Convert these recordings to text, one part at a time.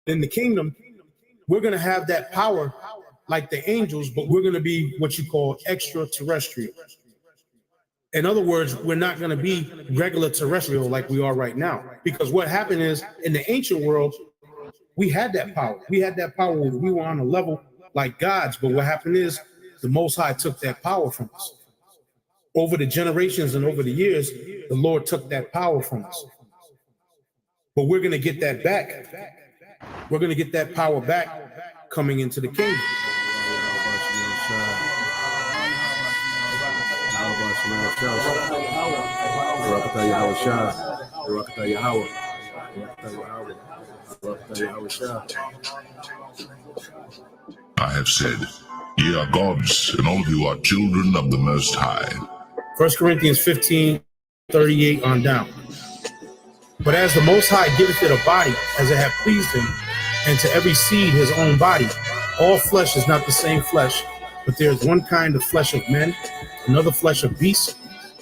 In the kingdom, we're going to have that power like the angels, but we're going to be what you call extraterrestrial. In other words, we're not going to be regular terrestrial like we are right now. Because what happened is in the ancient world, we had that power. We had that power when we were on a level like gods. But what happened is the Most High took that power from us. Over the generations and over the years, the Lord took that power from us. But we're going to get that back. We're going to get that power back coming into the kingdom. I have said, ye are gods, and all of you are children of the Most High. 1 Corinthians 15:38 on down. But as the Most High giveth it a body, as it hath pleased him, and to every seed his own body, all flesh is not the same flesh, but there is one kind of flesh of men, another flesh of beasts,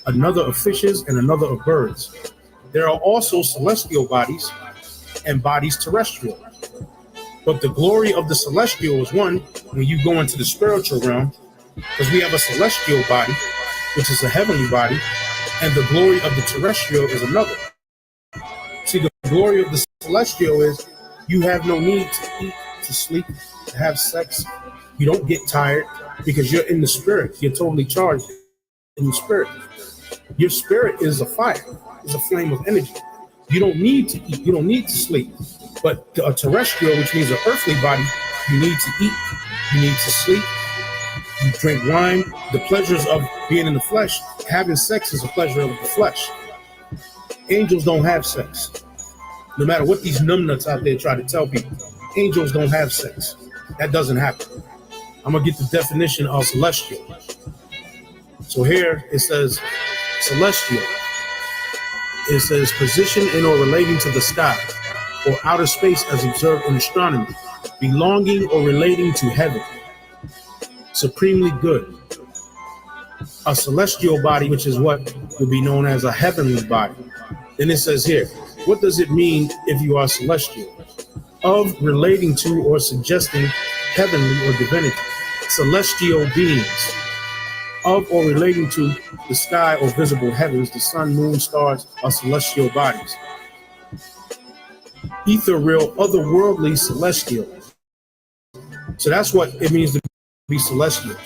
another of fishes, and another of birds. There are also celestial bodies and bodies terrestrial. But the glory of the celestial is one when you go into the spiritual realm, because we have a celestial body, which is a heavenly body, and the glory of the terrestrial is another. See, the glory of the celestial is you have no need to eat, to sleep, to have sex. You don't get tired because you're in the spirit. You're totally charged in the spirit. Your spirit is a fire, is a flame of energy. You don't need to eat. You don't need to sleep. But a terrestrial, which means an earthly body, you need to eat. You need to sleep. You drink wine. The pleasures of being in the flesh, having sex is a pleasure of the flesh. Angels don't have sex. No matter what these numbnuts out there try to tell people, angels don't have sex. That doesn't happen. I'm going to get the definition of celestial. So here it says celestial. It says position in or relating to the sky or outer space as observed in astronomy, belonging or relating to heaven, supremely good. A celestial body, which is what would be known as a heavenly body. Then it says here, what does it mean if you are celestial? Of, relating to, or suggesting heavenly or divinity. Celestial beings. Of or relating to the sky or visible heavens, the sun, moon, stars are celestial bodies. Ethereal, otherworldly, celestial. So that's what it means to be celestial.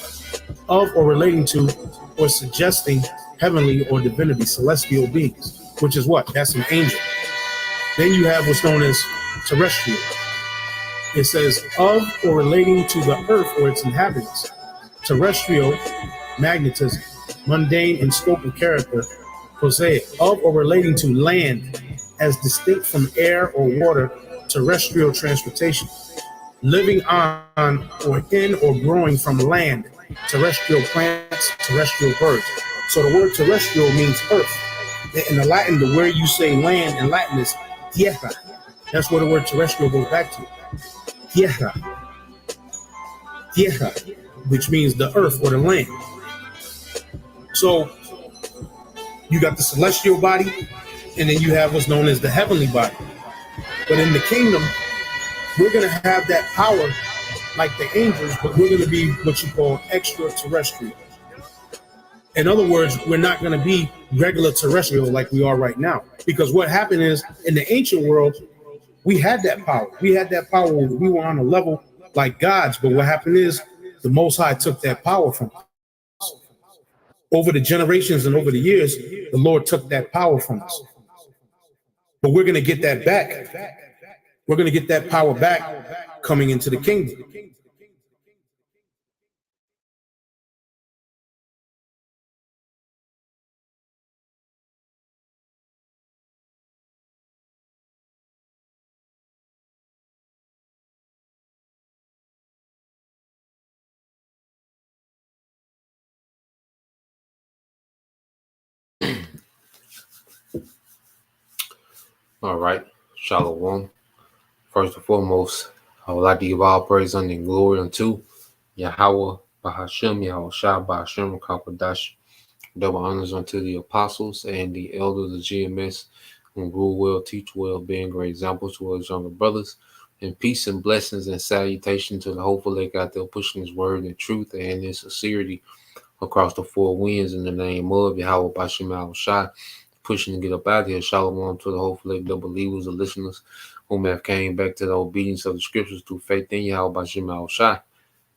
Of or relating to or suggesting heavenly or divinity, celestial beings, which is what? That's an angel. Then you have what's known as terrestrial. It says of or relating to the earth or its inhabitants. Terrestrial, magnetism, mundane in scope and character, prosaic. Of or relating to land as distinct from air or water, terrestrial transportation. Living on or in or growing from land, terrestrial plants, terrestrial birds. So the word terrestrial means earth. In the Latin, the word you say land in Latin is tierra. That's where the word terrestrial goes back to. Tierra. Tierra, which means the earth or the land. So you got the celestial body, and then you have what's known as the heavenly body. But in the kingdom, we're going to have that power like the angels, but we're going to be what you call extraterrestrial. In other words, we're not going to be regular terrestrial like we are right now. Because what happened is in the ancient world, we had that power. We had that power when we were on a level like gods. But what happened is the Most High took that power from us. Over the generations and over the years, the Lord took that power from us. But we're going to get that back. We're going to get that power back coming into the kingdom. All right, Shalom. First and foremost, I would like to give all praise and glory unto Yahweh Bahashem Yahushua Bahashem Kakwadash. Double honors unto the apostles and the elders of GMS who rule well, teach well, being great examples to his younger brothers. And peace and blessings and salutation to the hopeful elect out there pushing his word in truth and in sincerity across the four winds in the name of Yahweh Bashim Yahushua, pushing to get up out of here. Shalom to the hopeful elect, the believers, the listeners whom have came back to the obedience of the scriptures through faith in Yahweh Bashim Yahushua.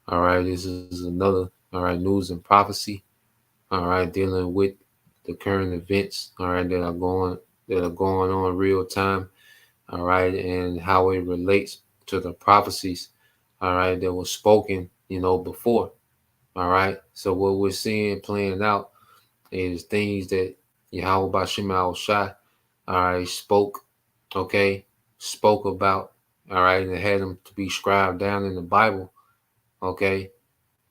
All right, this is another, all right, news and prophecy. All right, dealing with the current events, all right, that are going on real time, all right, and how it relates to the prophecies, all right, that was spoken, before, all right. So what we're seeing playing out is things that Yahweh Bashim Al-Shai, all right, spoke about, all right, and had them to be scribed down in the Bible, okay,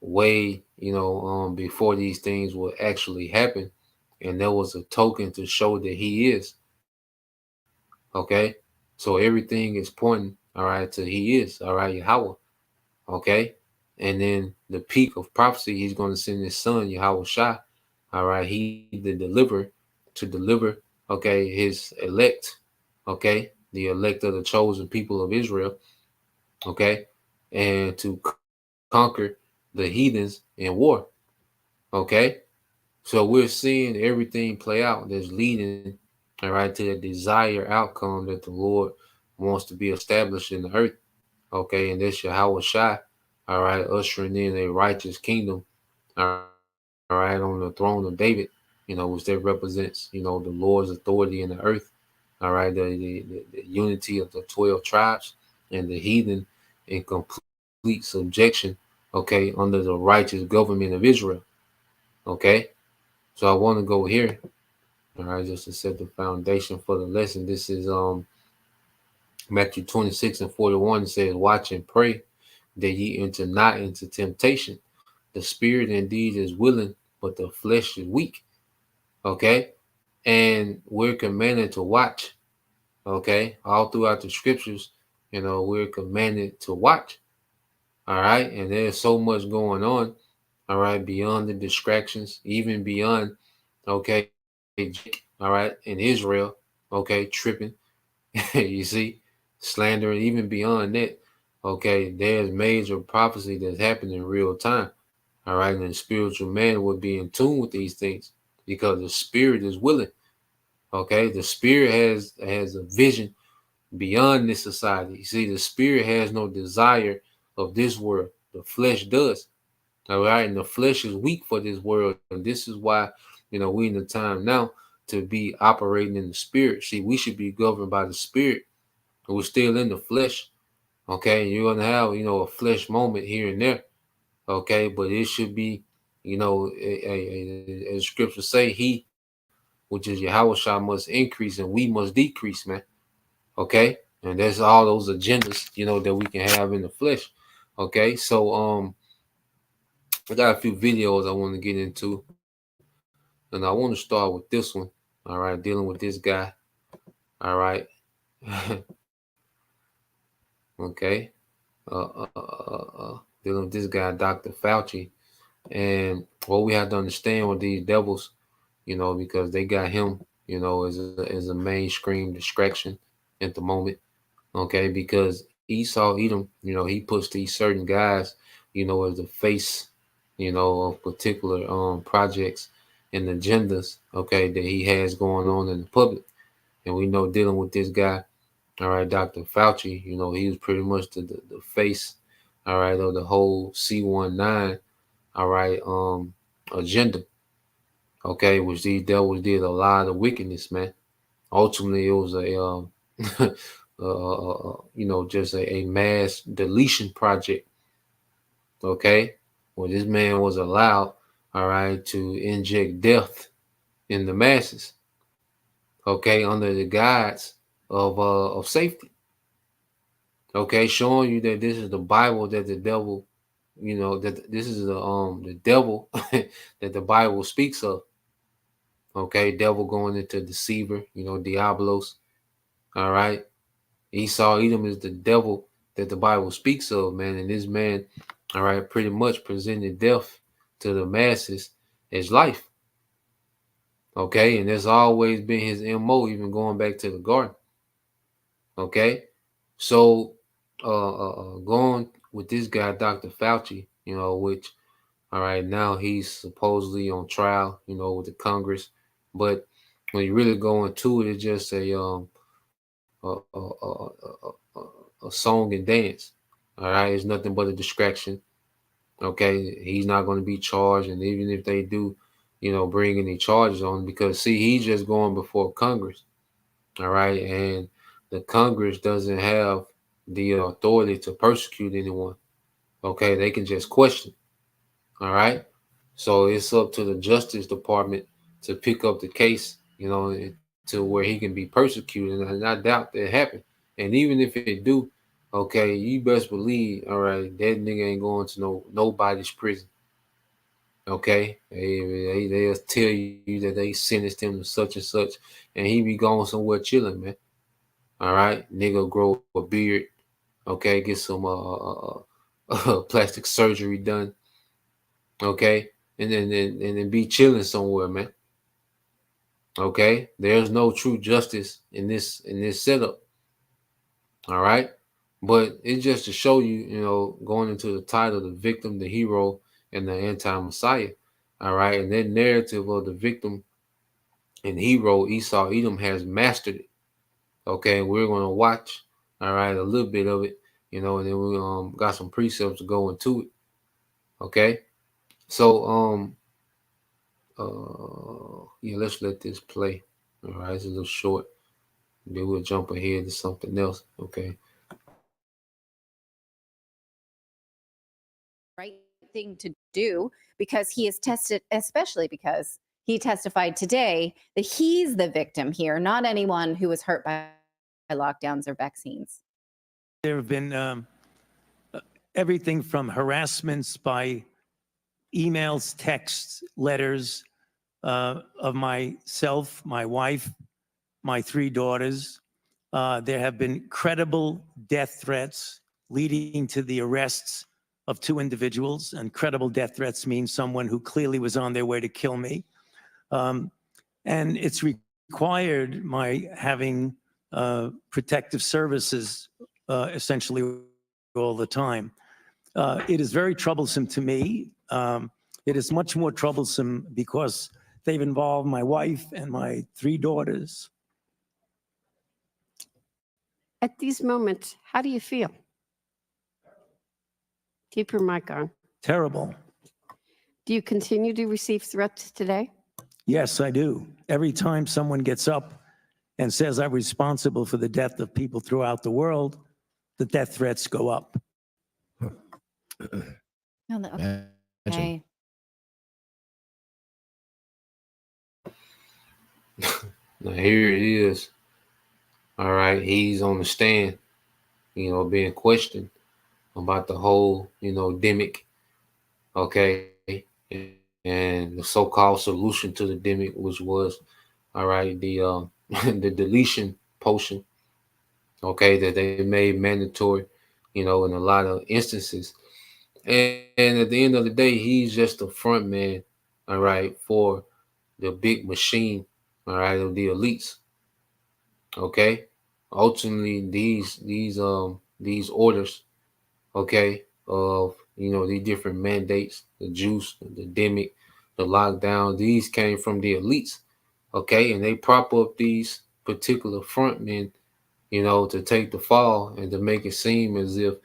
way, before these things would actually happen. And there was a token to show that he is. Okay. So everything is pointing, all right, to he is, all right, Yahweh. Okay. And then the peak of prophecy, he's going to send his son, Yahweh Shai. All right. He the deliverer to deliver, okay, his elect, okay, the elect of the chosen people of Israel, okay, and to conquer the heathens in war. Okay. So we're seeing everything play out that's leading, all right, to the desired outcome that the Lord wants to be established in the earth. Okay. And this Yahweh Shai, all right, ushering in a righteous kingdom, all right, on the throne of David, which that represents, the Lord's authority in the earth. All right. The unity of the 12 tribes and the heathen in complete subjection, okay, under the righteous government of Israel. Okay. So I want to go here, all right, just to set the foundation for the lesson. This is Matthew 26:41. It says, watch and pray that ye enter not into temptation. The spirit indeed is willing, but the flesh is weak. Okay. And we're commanded to watch. Okay. All throughout the scriptures, we're commanded to watch. All right. And there's so much going on, all right, beyond the distractions, even beyond, okay, all right, in Israel, okay, tripping, you see, slandering, even beyond that, okay, there's major prophecy that's happening in real time, all right, and the spiritual man will be in tune with these things because the spirit is willing, okay, the spirit has a vision beyond this society. You see, the spirit has no desire of this world, the flesh does. All right, and the flesh is weak for this world, and this is why we in the time now to be operating in the spirit. See, we should be governed by the spirit, and we're still in the flesh. Okay, you're gonna have a flesh moment here and there. Okay, but it should be as scriptures say, he, which is Yahweh, must increase and we must decrease, man. Okay, and that's all those agendas that we can have in the flesh. Okay, so I got a few videos I want to get into, and I want to start with this one. All right, dealing with this guy. All right. Okay. Dealing with this guy, Dr. Fauci, and what we have to understand with these devils, because they got him, as a mainstream distraction at the moment. Okay, because Esau Edom, he puts these certain guys, as the face, of particular projects and agendas, okay, that he has going on in the public. And we know dealing with this guy, all right, Dr. Fauci, he was pretty much the face, all right, of the whole C19, all right, agenda, okay, which these devils did a lot of wickedness, man. Ultimately, it was just a mass deletion project, okay, where this man was allowed, all right, to inject death in the masses, okay, under the guise of safety, okay, showing you that this is the Bible that the devil, that this is the devil that the Bible speaks of, okay, devil going into deceiver, Diablos, all right. Esau Edom is the devil that the Bible speaks of, man, and this man all right, pretty much presented death to the masses as life. Okay, and that's always been his MO, even going back to the garden. Okay, so going with this guy, Dr. Fauci, which, all right, now he's supposedly on trial, with the Congress, but when you really go into it, it's just a song and dance. All right, it's nothing but a distraction. Okay, he's not going to be charged, and even if they do, bring any charges on him, because see, he's just going before Congress. All right, and the Congress doesn't have the authority to persecute anyone. Okay, they can just question. All right, so it's up to the Justice Department to pick up the case, to where he can be persecuted, and I doubt that happen. And even if it do, okay, you best believe, all right, that nigga ain't going to nobody's prison. Okay, they'll tell you that they sentenced him to such and such, and he be going somewhere chilling, man. All right, nigga grow a beard. Okay, get some plastic surgery done. Okay, and then be chilling somewhere, man. Okay, there's no true justice in this setup. All right, but it's just to show you, going into the title, the victim, the hero, and the anti-messiah. All right, and that narrative of the victim and hero, Esau Edom, has mastered it. Okay, we're gonna watch, all right, a little bit of it, and then we got some precepts to go into it. Okay, so yeah, let's let this play. All right, it's a little short. Then we'll jump ahead to something else. Okay. Right thing to do, because he is tested, especially because he testified today that he's the victim here, not anyone who was hurt by lockdowns or vaccines. There have been everything from harassments by emails, texts, letters of myself, my wife, my 3 daughters. There have been credible death threats leading to the arrests of 2 individuals, and credible death threats mean someone who clearly was on their way to kill me. And it's required my having protective services essentially all the time. It is very troublesome to me. It is much more troublesome because they've involved my wife and my 3 daughters. At these moments, how do you feel? Keep your mic on. Terrible. Do you continue to receive threats today? Yes, I do. Every time someone gets up and says I'm responsible for the death of people throughout the world, the death threats go up. Okay. Now here it is. All right, he's on the stand, being questioned about the whole, demic. Okay, and the so-called solution to the demic, which was, all right, the the deletion potion. Okay, that they made mandatory, in a lot of instances. And at the end of the day, he's just a front man, all right, for the big machine, all right, of the elites. Okay, ultimately these orders, okay, of these different mandates, the juice, the demic, the lockdown, these came from the elites. Okay, and they prop up these particular front men, to take the fall and to make it seem as if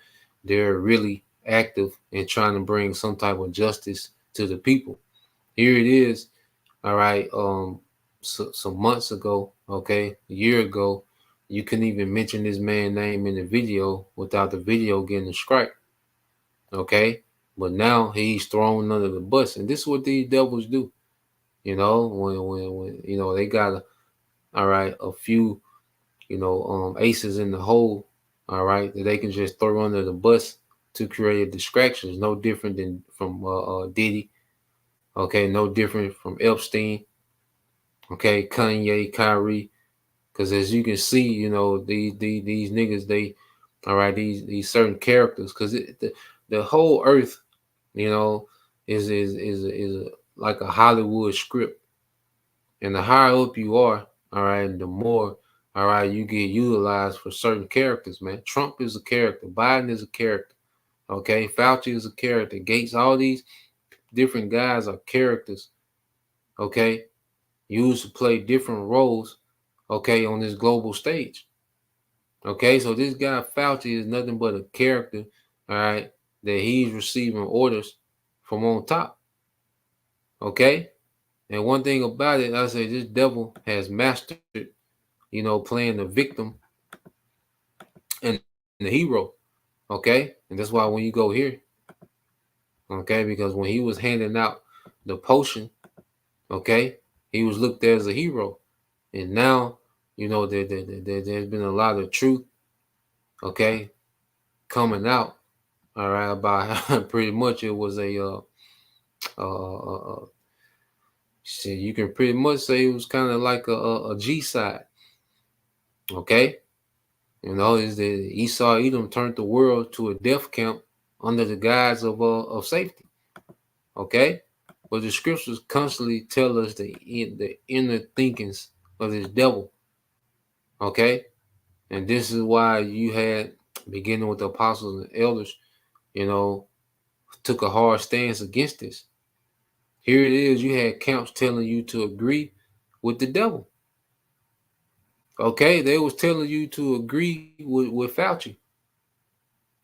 they're really active and trying to bring some type of justice to the people. Here it is, all right. Some months ago, okay, a year ago, you couldn't even mention this man's name in the video without the video getting a strike. Okay, but now he's thrown under the bus, and this is what these devils do. When they got a few aces in the hole, all right, that they can just throw under the bus to create distractions. No different than from Diddy. Okay, no different from Epstein. Okay, Kanye, Kyrie. Because as you can see, these niggas, they, all right, these certain characters. Because the whole earth, you know, is like a Hollywood script. And the higher up you are, all right, the more, all right, you get utilized for certain characters, man. Trump is a character. Biden is a character. Okay. Fauci is a character. Gates, all these different guys are characters. Okay. Used to play different roles. Okay. On this global stage. Okay. So this guy, Fauci, is nothing but a character. All right. That he's receiving orders from on top. Okay. And one thing about it, I say this devil has mastered, you know, playing the victim and the hero. Okay. And that's why when you go here, okay, because when he was handing out the potion, okay, he was looked at as a hero. And now, you know, there's been a lot of truth, okay, coming out, all right, about pretty much it was shit, you can pretty much say it was kind of like a G side, okay. You know, is that Esau Edom turned the world to a death camp under the guise of safety. Okay, but the scriptures constantly tell us the inner thinkings of this devil. Okay, and this is why you had, beginning with the apostles and elders, you know, took a hard stance against this. Here it is, you had camps telling you to agree with the devil. Okay, they was telling you to agree with Fauci.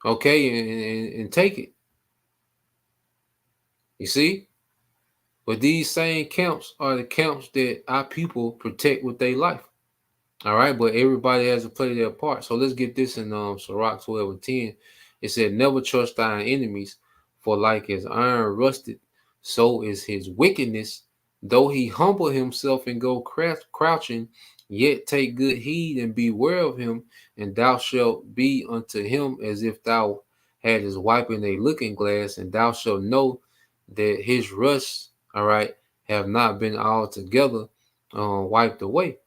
Okay, and take it. You see? But these same camps are the camps that our people protect with their life. All right, but everybody has to play their part. So let's get this in Sirach 12:10. It said, never trust thine enemies, for like as iron rusted, so is his wickedness. Though he humble himself and go crouching, yet take good heed and beware of him, and thou shalt be unto him as if thou hadst wiping a looking glass, and thou shalt know that his rust, all right, have not been altogether wiped away.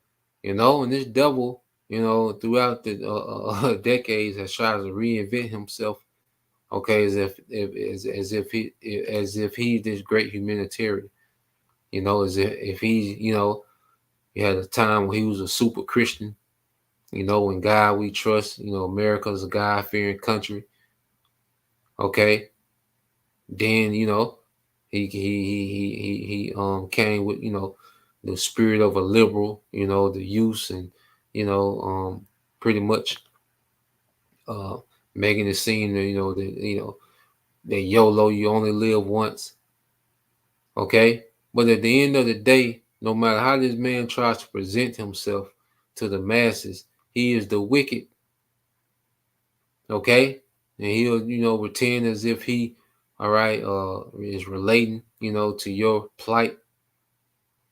You know, and this devil, you know, throughout the decades has tried to reinvent himself. Okay, as if he's this great humanitarian. You know, as if he, you know, he had a time when he was a super Christian. You know, in God we trust. You know, America's a God-fearing country. Okay, then you know, he came with, you know, the spirit of a liberal. You know, the use and, you know, pretty much making it seem that, you know, that YOLO, you only live once. Okay. But at the end of the day, no matter how this man tries to present himself to the masses, he is the wicked. Okay. And he'll, you know, pretend as if he, all right, is relating, you know, to your plight.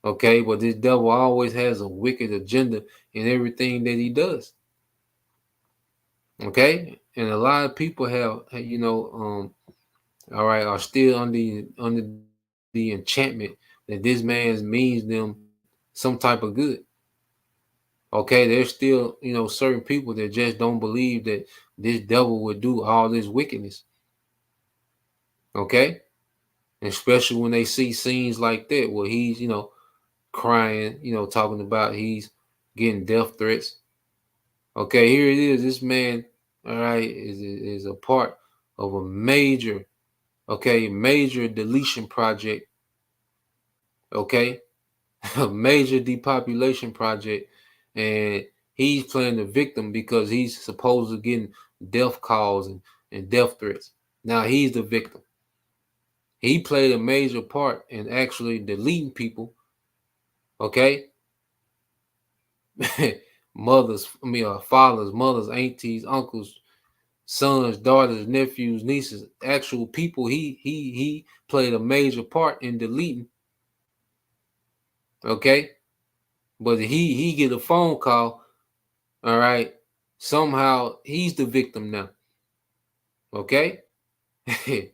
Okay. But this devil always has a wicked agenda in everything that he does. Okay. And a lot of people have, you know, all right, are still under the enchantment that this man means them some type of good. Okay, there's still, you know, certain people that just don't believe that this devil would do all this wickedness. Okay, and especially when they see scenes like that where he's, you know, crying, you know, talking about he's getting death threats. Okay, here it is. This man, all right, is a part of a major, okay, major deletion project. Okay, a major depopulation project, and he's playing the victim because he's supposed to getting death calls and death threats. Now he's the victim. He played a major part in actually deleting people. Okay, mothers, I mean, fathers, mothers, aunties, uncles, sons, daughters, nephews, nieces, actual people. He played a major part in deleting. Okay, but he get a phone call. All right, somehow he's the victim now. Okay, the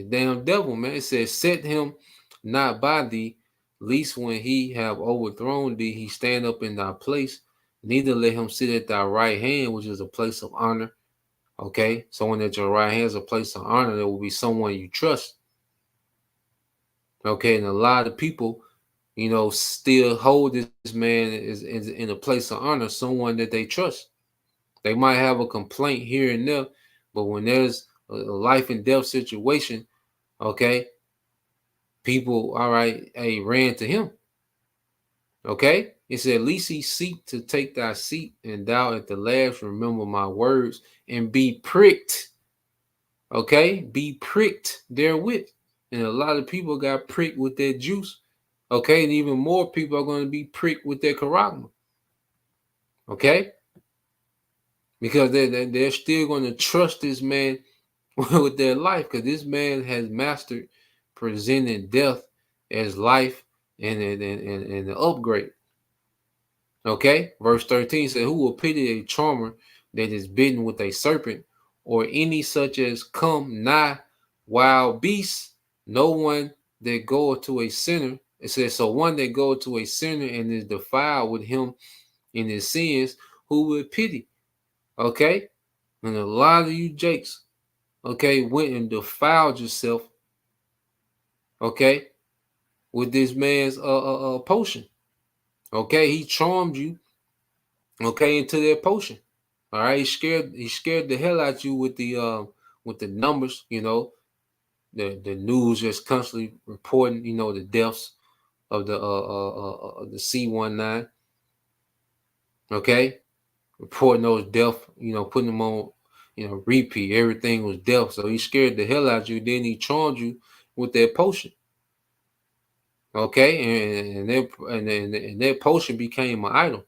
damn devil, man. It says, "Set him not by thee, least when he have overthrown thee, he stand up in thy place. Neither let him sit at thy right hand, which is a place of honor." Okay, someone at your right hand is a place of honor. There will be someone you trust. Okay, and a lot of people, still hold this man is in a place of honor, someone that they trust. They might have a complaint here and there, but when there's a life and death situation, okay, people, all right, hey, ran to him. Okay, it said, at least he seek to take thy seat, and thou at the last remember my words and be pricked. Okay, be pricked therewith. And a lot of people got pricked with their juice. Okay, and even more people are going to be pricked with their charagma. Okay, because they're still going to trust this man with their life, because this man has mastered presenting death as life and an upgrade. Okay, verse 13 said, who will pity a charmer that is bitten with a serpent, or any such as come nigh wild beasts? No one that goeth to a sinner. It says, so one that goeth to a sinner and is defiled with him in his sins, who would pity? Okay, and a lot of you jakes, okay, went and defiled yourself, okay, with this man's potion. Okay, he charmed you, okay, into that potion. All right, he scared the hell out you with the numbers, the news just constantly reporting, the deaths of the C-19. Okay, reporting those deaths, putting them on, repeat. Everything was death, so he scared the hell out you. Then he charmed you with that potion. Okay, and that potion became an idol.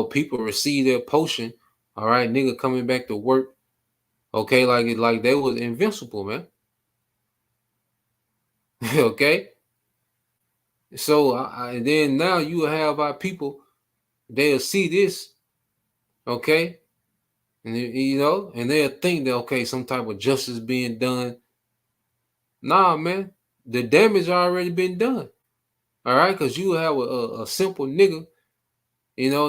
People receive their potion. All right, nigga coming back to work. Okay, like they was invincible, man. Okay, so and then now you have our people. They'll see this, okay, and they'll think that, okay, some type of justice being done. Nah, man, the damage already been done. All right, because you have a simple nigga,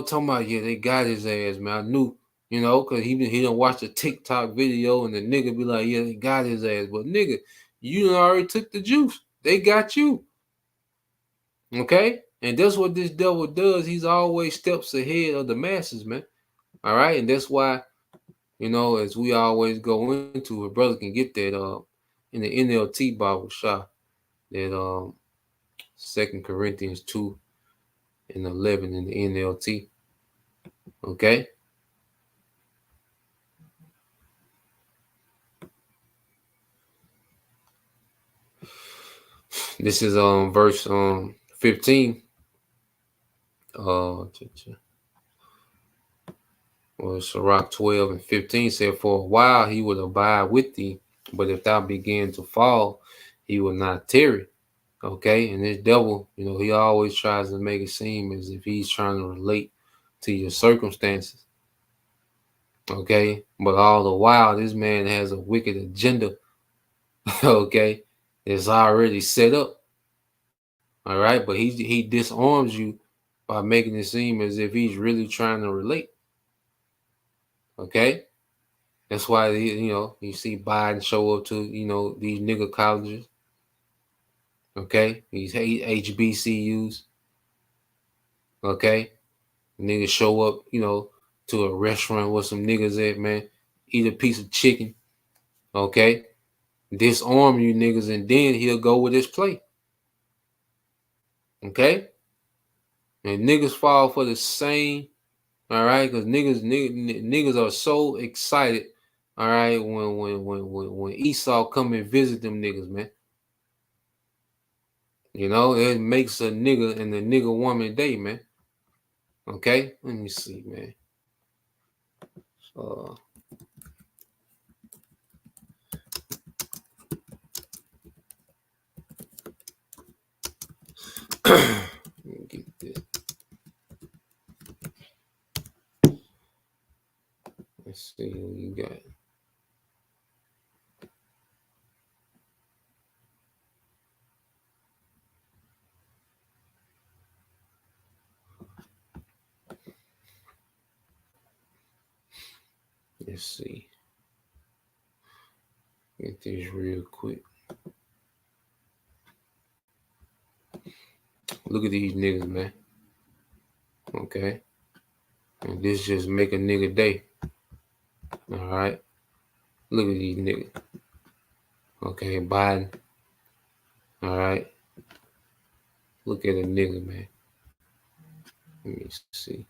talking about, yeah, they got his ass, man. I knew, because he done watched a TikTok video and the nigga be like, yeah, they got his ass, but nigga, you done already took the juice. They got you. Okay, and that's what this devil does. He's always steps ahead of the masses, man. All right, and that's why, as we always go into, a brother can get that in the NLT Bible shot, that 2 Corinthians 2:11 in the NLT. Okay, this is verse 15. Sirach 12:15 said, for a while he would abide with thee, but if thou begin to fall, he will not tarry. Okay, and this devil, he always tries to make it seem as if he's trying to relate to your circumstances. Okay, but all the while, this man has a wicked agenda. Okay, it's already set up. All right, but he disarms you by making it seem as if he's really trying to relate. Okay, that's why you see Biden show up to these nigga colleges. Okay, these HBCUs. Okay, niggas show up, to a restaurant where some niggas at, man, eat a piece of chicken. Okay, disarm you niggas, and then he'll go with his play. Okay, and niggas fall for the same. All right, because niggas are so excited. All right, when Esau come and visit them niggas, man. It makes a nigga and a nigga woman day, man. Okay, let me see, man. Let me get this. Let's see who you got. Let's see. Get this real quick. Look at these niggas, man. Okay. And this just make a nigga day. All right. Look at these niggas. Okay, Biden. All right. Look at a nigga, man. Let me see.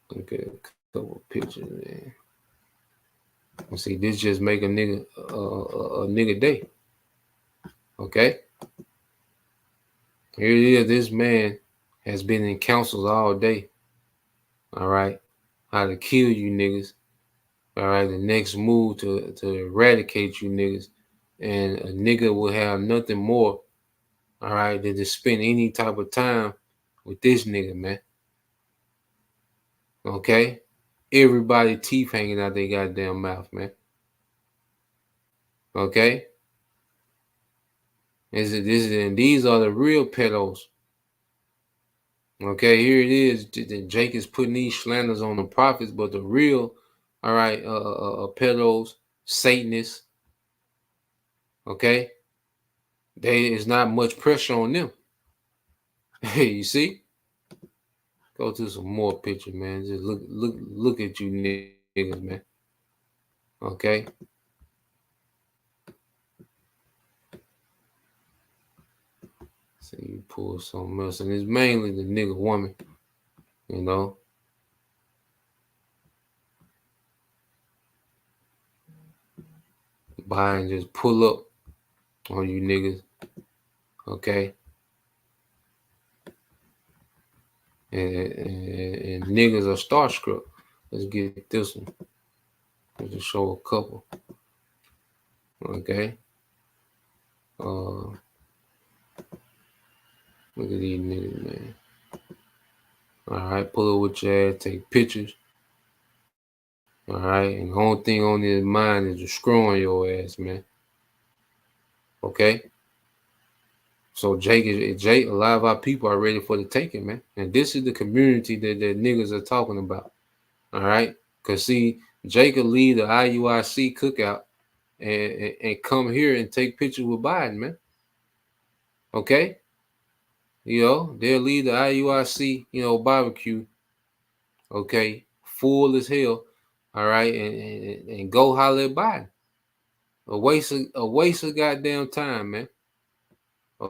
Look at a couple pictures, man. See, this just make a nigga a nigga day. Okay. Here it is. This man has been in councils all day. All right. How to kill you niggas. All right. The next move to eradicate you niggas. And a nigga will have nothing more, all right, than to spend any type of time with this nigga, man. Okay? Everybody teeth hanging out their goddamn mouth, man. Okay? And these are the real pedos. Okay, here it is. Jake is putting these slanders on the prophets, but the real, all right, pedos, Satanists, okay, there is not much pressure on them. You see? Go to some more pictures, man. Just look at you niggas, man. Okay. So you pull something else, and it's mainly the nigga woman, you know. Biden just pull up on you niggas, okay. And niggas are starstruck. Let's get this one. Let's just show a couple. Okay. Look at these niggas, man. All right, pull up with your ass, take pictures. All right, and the only thing on his mind is destroying your ass, man. Okay. So Jake, a lot of our people are ready for the taking, man. And this is the community that niggas are talking about. All right. Because see, Jake will leave the IUIC cookout and come here and take pictures with Biden, man. Okay. You know, they'll leave the IUIC, you know, barbecue. Okay. Full as hell. All right. And go holler at Biden. A waste of goddamn time, man.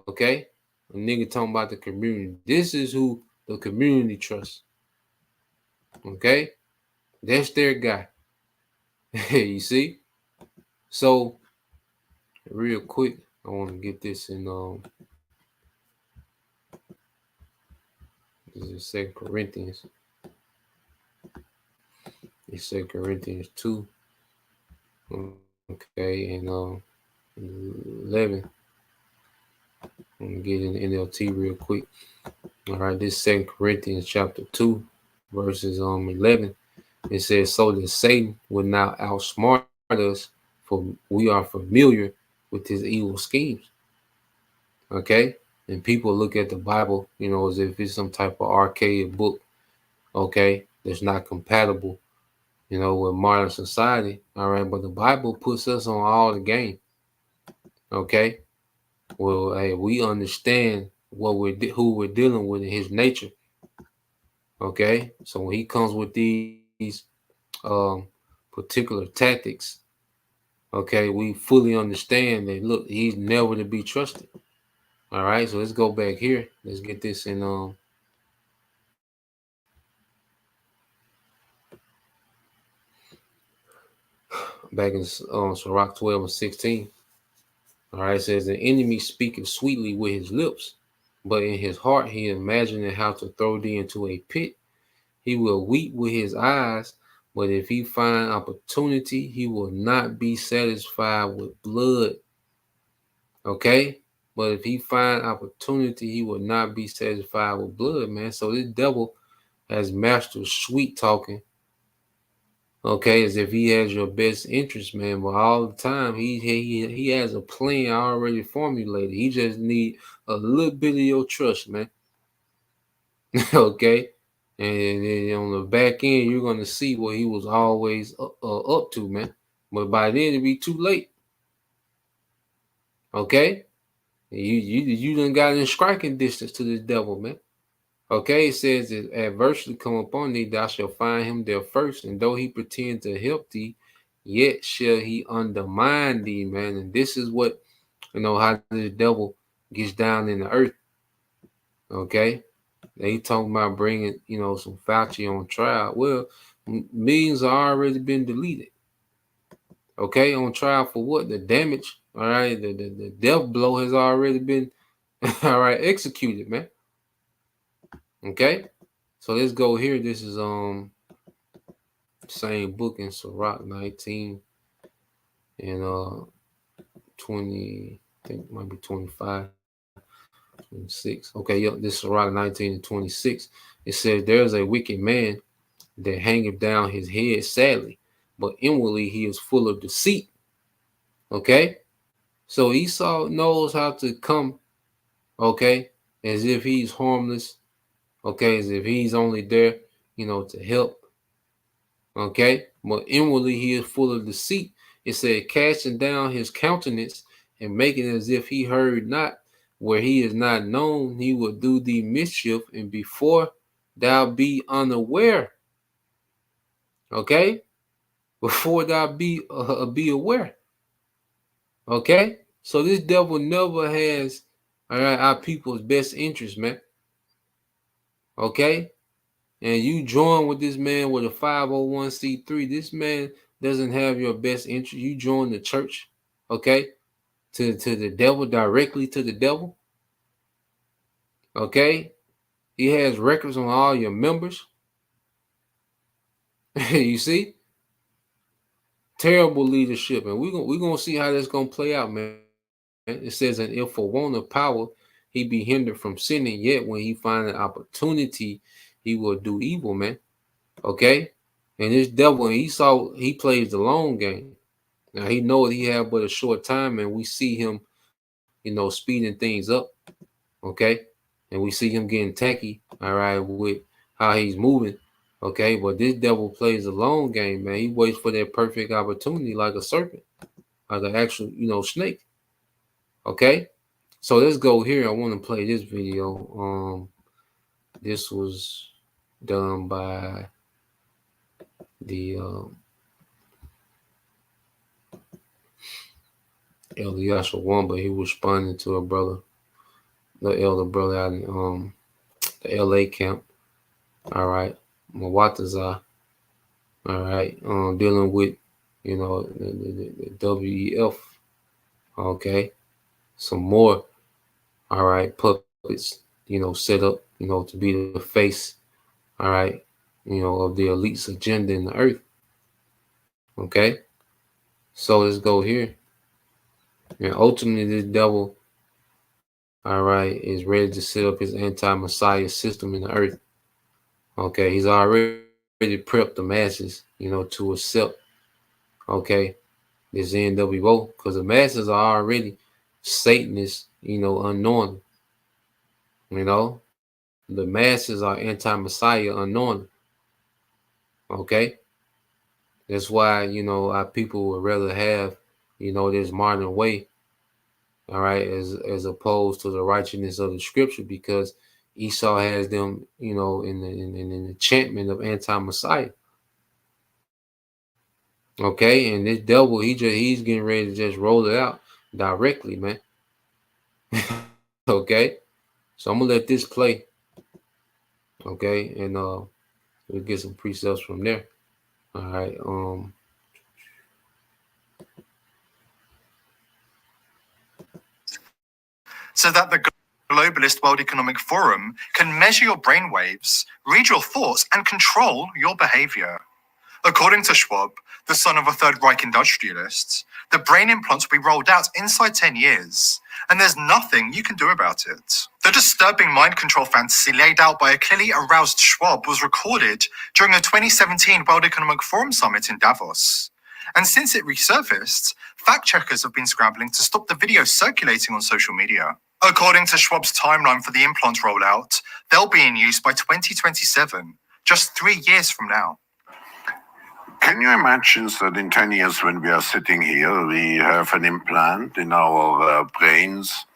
Okay, a nigga talking about the community. This is who the community trusts. Okay, that's their guy. You see? So, real quick, I want to get this in. This is 2 Corinthians. It's 2 Corinthians 2. Okay, and 11. I'm gonna get in the NLT real quick. All right, this 2 Corinthians chapter 2, verses 11. It says, so that Satan will not outsmart us, for we are familiar with his evil schemes. Okay, and people look at the Bible, you know, as if it's some type of archaic book. Okay, that's not compatible, you know, with modern society. All right, but the Bible puts us on all the game. Okay. Well, hey, we understand who we're dealing with in his nature. Okay, so when he comes with these particular tactics, okay, we fully understand that. Look, he's never to be trusted. All right, so let's go back here. Let's get this in back in Sirach 12 and 16. All right, it says, the enemy speaketh sweetly with his lips, but in his heart he imagineth how to throw thee into a pit. He will weep with his eyes, but if he find opportunity, he will not be satisfied with blood. Okay? But if he find opportunity, he will not be satisfied with blood, man. So this devil has mastered sweet talking. okay, as if he has your best interest, man. But all the time, he has a plan already formulated. He just need a little bit of your trust, man. Okay, and then on the back end, you're gonna see what he was always up to, man. But by then, it'll be too late. Okay, you done got in striking distance to this devil, man. Okay, it says that adversity come upon thee, thou shalt find him there first, and though he pretend to help thee, yet shall he undermine thee, man. And this is what, how the devil gets down in the earth. Okay, they talking about bringing, some Fauci on trial. Well, millions have already been deleted. Okay, on trial for what? The damage. All right, the death blow has already been, all right, executed, man. Okay, so let's go here. This is same book in Sirach 19 and 20, I think it might be 25, 26. Okay, yeah, this is Sirach 19 and 26. It says, there's a wicked man that hangeth down his head sadly, but inwardly he is full of deceit. Okay, so Esau knows how to come, okay, as if he's harmless, okay, as if he's only there, to help. Okay, but inwardly he is full of deceit. It said, casting down his countenance and making as if he heard not, where he is not known, he will do thee mischief, and before thou be unaware. Okay, before thou be aware. Okay, so this devil never has, all right, our people's best interest, man. Okay, and you join with this man with a 501c3, this man doesn't have your best interest. You join the church, okay, to the devil, directly to the devil. Okay, he has records on all your members. You see, terrible leadership, and we're gonna see how that's gonna play out, man. It says, and if for want of power he be hindered from sinning, yet when he find an opportunity, he will do evil, man. Okay, and this devil, he plays the long game. Now he knows he have but a short time, and we see him, speeding things up. Okay, and we see him getting tacky, all right, with how he's moving. Okay, but this devil plays the long game, man. He waits for that perfect opportunity, like a serpent, like an actual, snake. Okay, so let's go here. I want to play this video. This was done by the Elder Yashua one, but he was responding to a brother, the elder brother out in the LA camp. All right, Mwataza. All right, dealing with the WEF. Okay, some more. All right, puppets. Set up. To be the face. All right, of the elite's agenda in the earth. Okay, so let's go here. And ultimately, this devil, all right, is ready to set up his anti-Messiah system in the earth. Okay, he's already prepped the masses, to accept, okay, this NWO, because the masses are already Satanists, unknowingly. The masses are anti-Messiah unknowingly. Okay, that's why our people would rather have this modern way, all right, as opposed to the righteousness of the scripture, because Esau has them, in the enchantment of anti-Messiah. Okay, and this devil, he's getting ready to just roll it out directly, man. Okay, so I'm gonna let this play. Okay, and we'll get some precepts from there. All right. So that the globalist World Economic Forum can measure your brainwaves, read your thoughts, and control your behavior. According to Schwab, the son of a Third Reich industrialist, the brain implants will be rolled out inside 10 years, and there's nothing you can do about it. The disturbing mind control fantasy laid out by a clearly aroused Schwab was recorded during the 2017 World Economic Forum Summit in Davos. And since it resurfaced, fact checkers have been scrambling to stop the video circulating on social media. According to Schwab's timeline for the implant rollout, they'll be in use by 2027, just 3 years from now. Can you imagine that in 10 years when we are sitting here, we have an implant in our brains,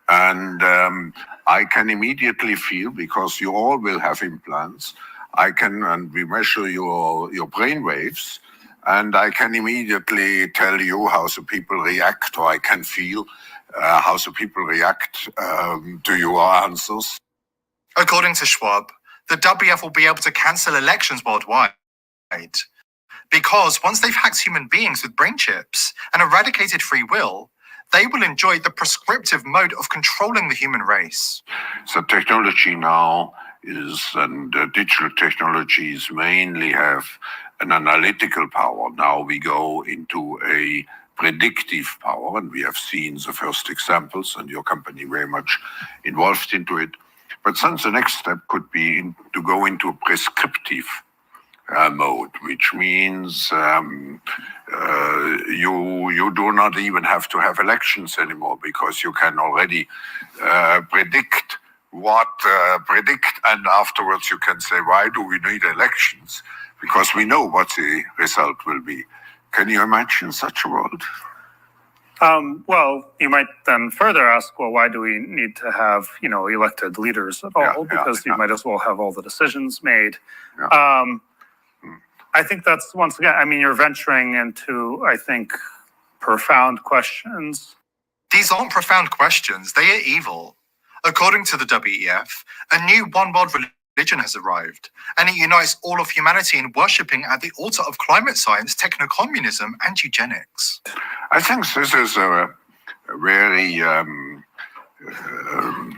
and I can immediately feel, because you all will have implants, and we measure your brain waves, and I can immediately tell you how the people react, or I can feel how the people react to your answers. According to Schwab, the WF will be able to cancel elections worldwide, because once they've hacked human beings with brain chips and eradicated free will, they will enjoy the prescriptive mode of controlling the human race. The technology now and digital technologies mainly have an analytical power. Now we go into a predictive power, and we have seen the first examples, and your company very much involved into it. But then the next step could be to go into a prescriptive mode, which means you do not even have to have elections anymore, because you can already predict, and afterwards you can say, why do we need elections? Because we know what the result will be. Can you imagine such a world? Well, you might then further ask, well, why do we need to have, elected leaders at all? Because you might as well have all the decisions made. Yeah. I think that's, once again, you're venturing into, I think, profound questions. These aren't profound questions, they are evil. According to the WEF, a new one world religion has arrived, and it unites all of humanity in worshipping at the altar of climate science, techno-communism, and eugenics. I think this is a very,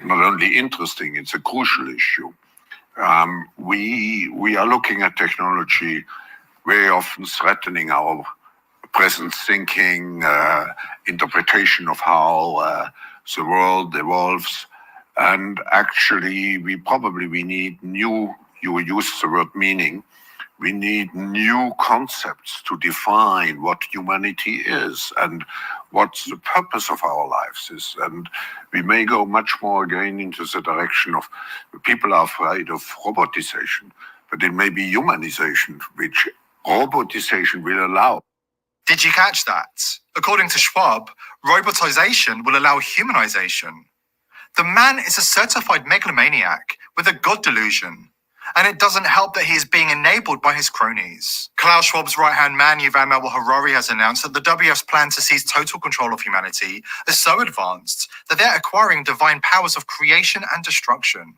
not only interesting, it's a crucial issue. We are looking at technology very often threatening our present thinking, interpretation of how the world evolves. And actually, we need new, you use the word meaning, we need new concepts to define what humanity is and what the purpose of our lives is. And we may go much more again into the direction of people are afraid of robotization, but it may be humanization, which robotization will allow. Did you catch that? According to Schwab, robotization will allow humanization. The man is a certified megalomaniac with a god delusion, and it doesn't help that he is being enabled by his cronies. Klaus Schwab's right-hand man, Yuval Noah Harari, has announced that the WF's plan to seize total control of humanity is so advanced that they're acquiring divine powers of creation and destruction.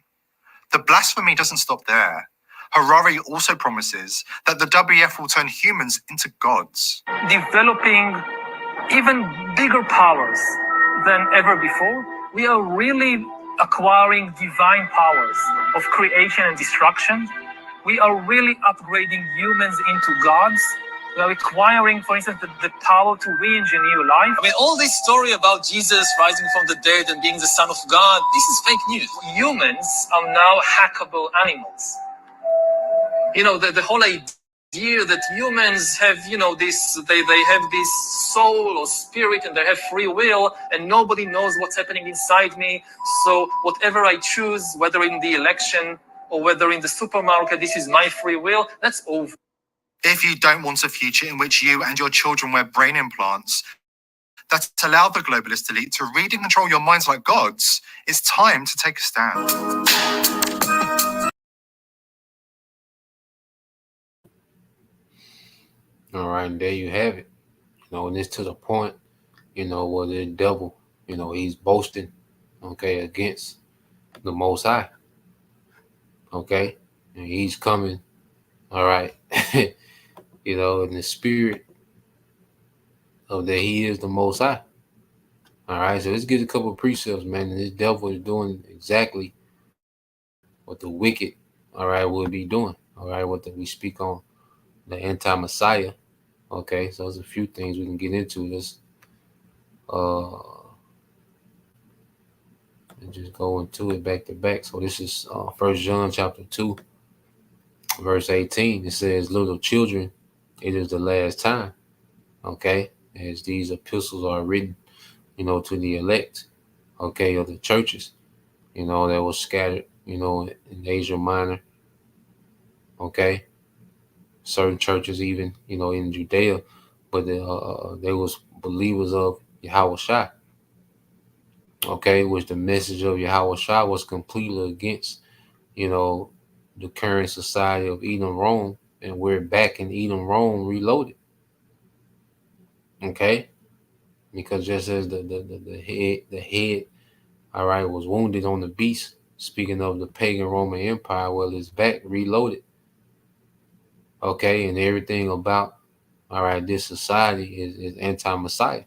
The blasphemy doesn't stop there. Harari also promises that the WF will turn humans into gods. Developing even bigger powers than ever before. We are really acquiring divine powers of creation and destruction. We are really upgrading humans into gods. We are acquiring, for instance, the power to re-engineer life. All this story about Jesus rising from the dead and being the Son of God, this is fake news. Humans are now hackable animals. The whole idea that humans have, they have this soul or spirit and they have free will and nobody knows what's happening inside me. So whatever I choose, whether in the election or whether in the supermarket, this is my free will, that's over. If you don't want a future in which you and your children wear brain implants that allow the globalist elite to read and control your minds like gods, it's time to take a stand. All right, and there you have it. And it's to the point, where the devil, he's boasting, against the Most High. Okay, and he's coming, all right, in the spirit of that he is the Most High. All right, so let's get a couple of precepts, man. And this devil is doing exactly what the wicked, all right, will be doing. All right, what we speak on the anti-Messiah. Okay, so there's a few things we can get into. This and just go into it back to back. So this is 1 John chapter 2, verse 18. It says, little children, it is the last time. Okay, as these epistles are written, to the elect, okay, of the churches, that was scattered, in Asia Minor, okay, certain churches even, in Judea, but there was believers of Yahweh Shai, okay, which the message of Yahweh Shai was completely against, the current society of Edom, Rome, and we're back in Edom, Rome, reloaded, okay, because just as the head, all right, was wounded on the beast, speaking of the pagan Roman Empire, well, it's back reloaded, okay, and everything about, all right, this society is anti-Messiah.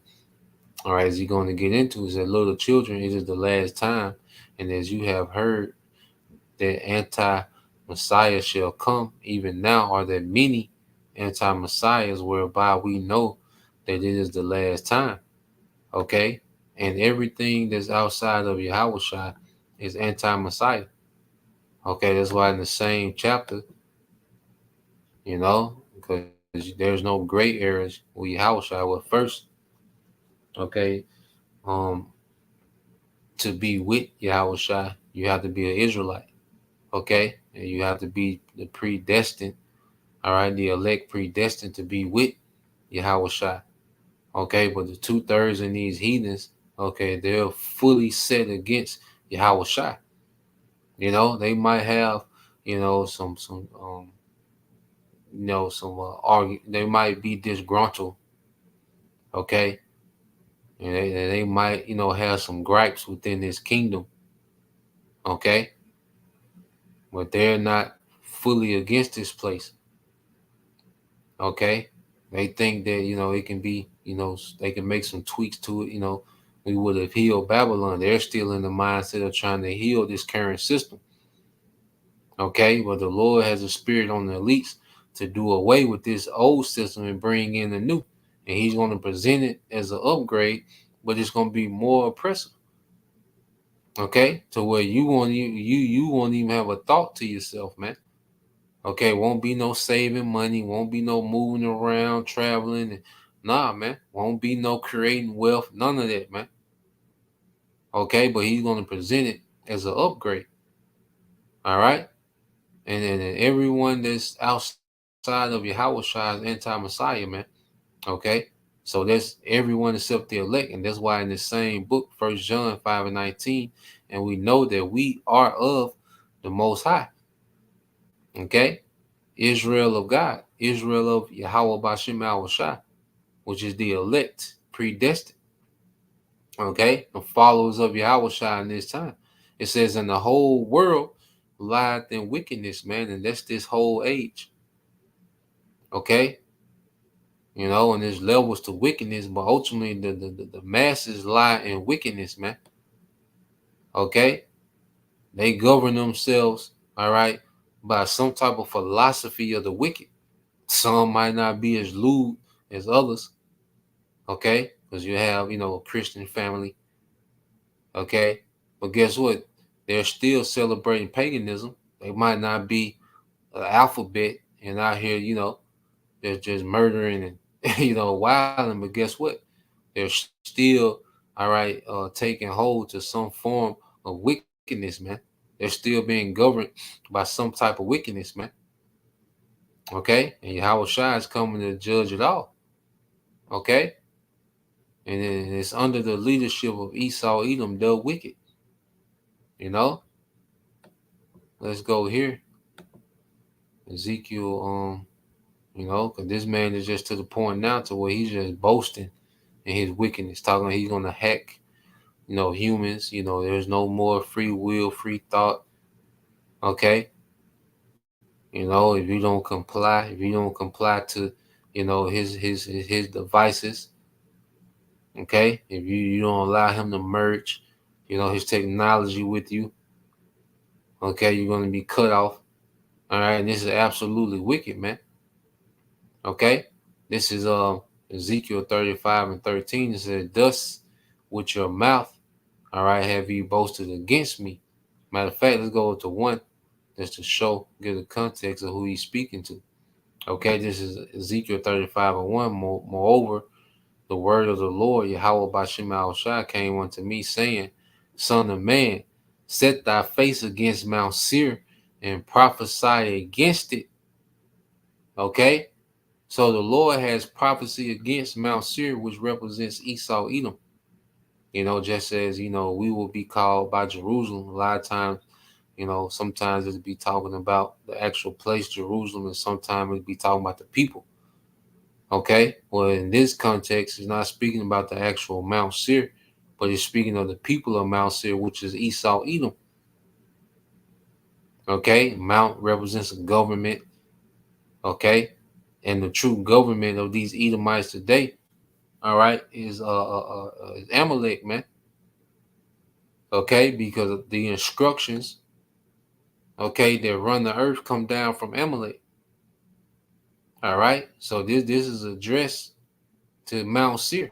All right, is he going to get into is that little children, it is the last time, and as you have heard, that anti-Messiah shall come. Even now are there many anti-Messiahs, whereby we know that it is the last time. Okay, and everything that's outside of Yahweh Shai is anti-Messiah. Okay, that's why in the same chapter, because there's no gray areas with Yahweh Shai. Well, first, okay, to be with Yahweh Shai, you have to be an Israelite, okay? And you have to be the predestined, all right, the elect predestined to be with Yahweh Shai, okay? But the 2/3 in these heathens, okay, they're fully set against Yahweh Shai. They might have, some argue. They might be disgruntled, okay? And they might, have some gripes within this kingdom, okay? But they're not fully against this place, okay? They think that, it can be, they can make some tweaks to it, we would have healed Babylon. They're still in the mindset of trying to heal this current system, okay? But the Lord has a spirit on the elites to do away with this old system and bring in the new. And he's going to present it as an upgrade, but it's going to be more oppressive. Okay, to where you won't even have a thought to yourself, man. Okay, won't be no saving money, won't be no moving around, traveling, and nah, man, won't be no creating wealth, none of that, man. Okay, but he's gonna present it as an upgrade. All right, and then everyone that's outside of Yahweh Shai is anti-Messiah, man. Okay, so that's everyone except the elect, and that's why in the same book, 1 John 5:19, and we know that we are of the Most High. Okay, Israel of God, Israel of Yahweh Bashim Al-Shai, which is the elect, predestined. Okay, the followers of Yahweh Shai in this time. It says, "And the whole world lieth in wickedness, man," and that's this whole age. Okay. And there's levels to wickedness, but ultimately the masses lie in wickedness, man. Okay? They govern themselves, all right, by some type of philosophy of the wicked. Some might not be as lewd as others, okay? Because you have, a Christian family, okay? But guess what? They're still celebrating paganism. They might not be an alphabet and out here, they're just murdering and wilding, but guess what? They're still, all right, taking hold to some form of wickedness, man. They're still being governed by some type of wickedness, man. Okay? And Yahweh Shai is coming to judge it all. Okay? And then it's under the leadership of Esau, Edom, the wicked. Let's go here. Ezekiel, because this man is just to the point now to where he's just boasting in his wickedness, talking he's going to hack, humans. There's no more free will, free thought. Okay. If you don't comply to, his devices. Okay. If you don't allow him to merge, his technology with you. Okay. You're going to be cut off. All right. And this is absolutely wicked, man. Okay, this is Ezekiel 35 and 13. It says, "Thus with your mouth, all right, have you boasted against me." Matter of fact, let's go to 1 just to show, give the context of who he's speaking to. Okay, this is Ezekiel 35 and 1. Moreover, the word of the Lord, Yahweh Bashim al-Shai, came unto me, saying, Son of man, set thy face against Mount Seir and prophesy against it. Okay, so the Lord has prophecy against Mount Seir, which represents Esau, Edom. Just as, we will be called by Jerusalem. A lot of times, sometimes it'll be talking about the actual place, Jerusalem, and sometimes it'll be talking about the people. Okay, well, in this context, it's not speaking about the actual Mount Seir, but it's speaking of the people of Mount Seir, which is Esau, Edom. Okay, Mount represents a government. Okay, and the true government of these Edomites today, all right, is Amalek, man. Okay, because the instructions, okay, that run the earth come down from Amalek. All right, so this is addressed to Mount Seir.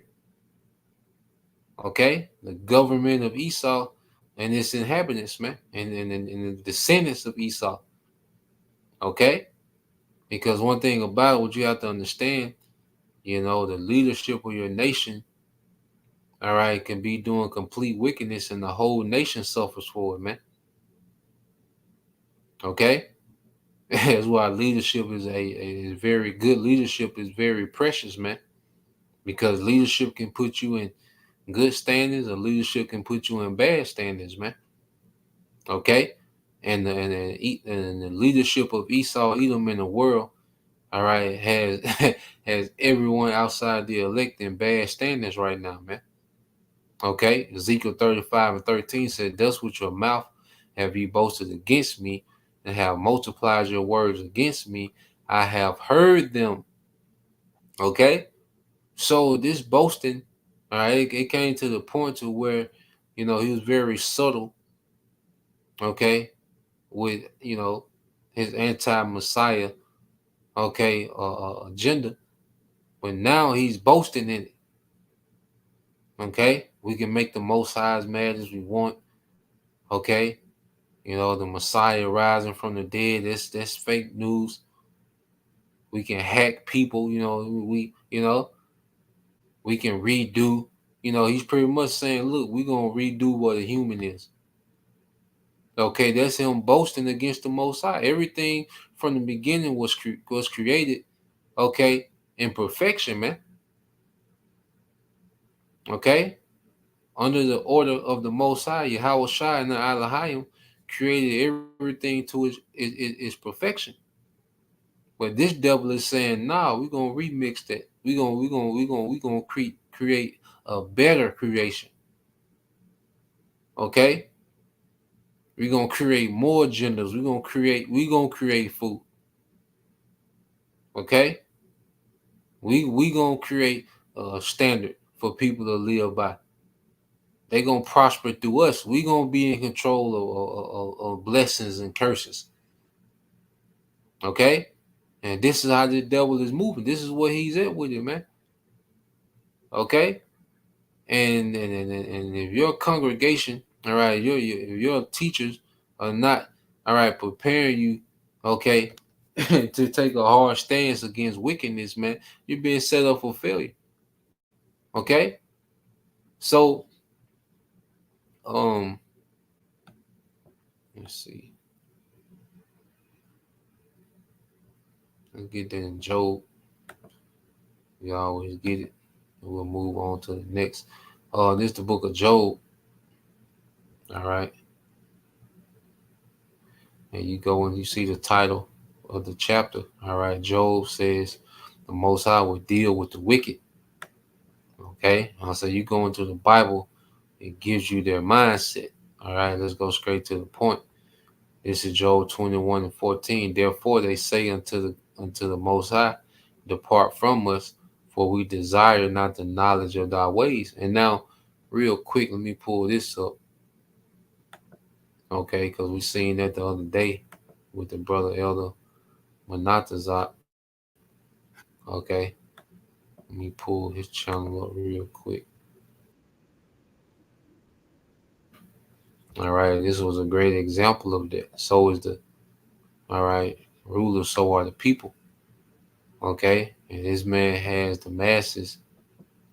Okay, the government of Esau and its inhabitants, man, and the descendants of Esau. Okay, because one thing about what you have to understand, the leadership of your nation, all right, can be doing complete wickedness, and the whole nation suffers for it, man. Okay, that's why leadership is a very good leadership is very precious, man, because leadership can put you in good standings, or leadership can put you in bad standings, man. Okay, and the leadership of Esau, Edom in the world, all right, has has everyone outside the elect in bad standings right now, man. Okay, Ezekiel 35 and 13 said, "Thus with your mouth have you boasted against me, and have multiplied your words against me. I have heard them." Okay, so this boasting, all right, it came to the point to where, he was very subtle. Okay, with his anti-Messiah, okay, agenda, but now he's boasting in it. Okay, we can make the Most High as mad as we want. Okay, the Messiah rising from the dead, that's fake news. We can hack people. We can redo. He's pretty much saying, look, we're gonna redo what a human is. Okay, that's him boasting against the Most High. Everything from the beginning was created, okay, in perfection, man. Okay, under the order of the Most High, Yahweh Shai and the Elohim created everything to its perfection. But this devil is saying, "Nah, we're gonna remix that. We're gonna create a better creation. Okay, we're gonna create more genders. We're gonna create food. Okay, we gonna create a standard for people to live by. They're gonna prosper through us. We're gonna be in control of blessings and curses. Okay, and this is how the devil is moving. This is where he's at with it, man. Okay, and if your congregation, all right, your teachers are not, all right, preparing you, okay, to take a hard stance against wickedness, man, you're being set up for failure. Okay, so let's see. Let's get that in Job. We always get it. And we'll move on to the next. This is the book of Job. All right. And you go and you see the title of the chapter. All right. Job says the Most High will deal with the wicked. Okay. So you go into the Bible, it gives you their mindset. All right. Let's go straight to the point. This is Job 21 and 14. Therefore they say unto the Most High, depart from us, for we desire not the knowledge of thy ways. And now, real quick, let me pull this up. Okay, because we seen that the other day with the brother Elder Manatazak. Okay, let me pull his channel up real quick. All right, this was a great example of that. So is the, all right, rulers, so are the people. Okay, and this man has the masses.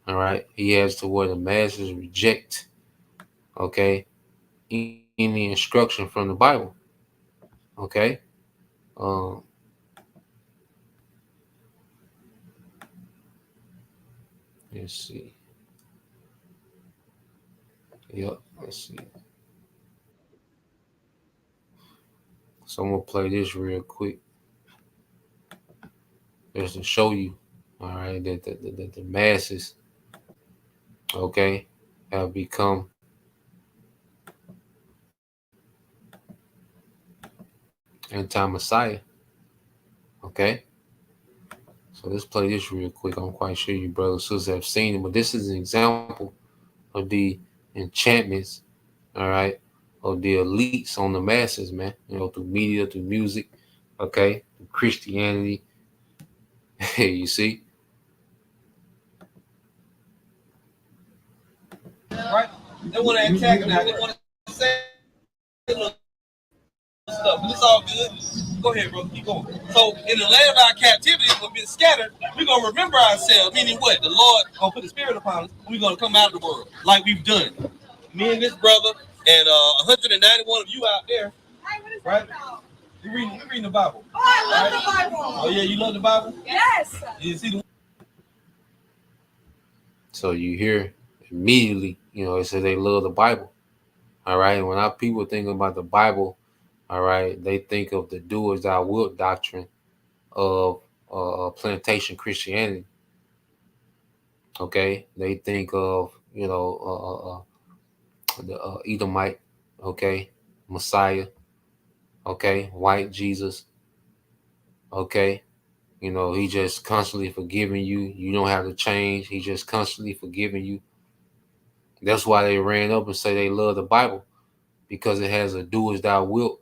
All right, he has to where the masses reject, okay, any instruction from the Bible. Okay, um, let's see. Yep, let's see. So I'm gonna play this real quick just to show you, all right, that the masses, okay, have become anti-Messiah. Okay, so let's play this real quick. I'm quite sure you brothers and sisters have seen it, but this is an example of the enchantments, all right, of the elites on the masses, man. You know, through media, through music, okay, through Christianity. You see, Right? They want to antagonize. They want to say little stuff, but it's all good. Go ahead, bro. Keep going. So, in the land of our captivity, we've been scattered. We're gonna remember ourselves. Meaning what? The Lord gonna put the Spirit upon us. We're gonna come out of the world like we've done. Me and this brother and 191 of you out there, right? We're reading the Bible. Oh, I love the Bible. Oh yeah, you love the Bible? Yes. You see the. so you hear immediately, you know, it says they love the Bible. All right, when our people think about the Bible, all right, they think of the do as thou wilt doctrine of plantation Christianity. Okay, they think of, you know, the Edomite, okay, Messiah, okay, white Jesus, okay, you know, he just constantly forgiving you. You don't have to change. He just constantly forgiving you. That's why they ran up and say they love the Bible, because it has a do as thou wilt,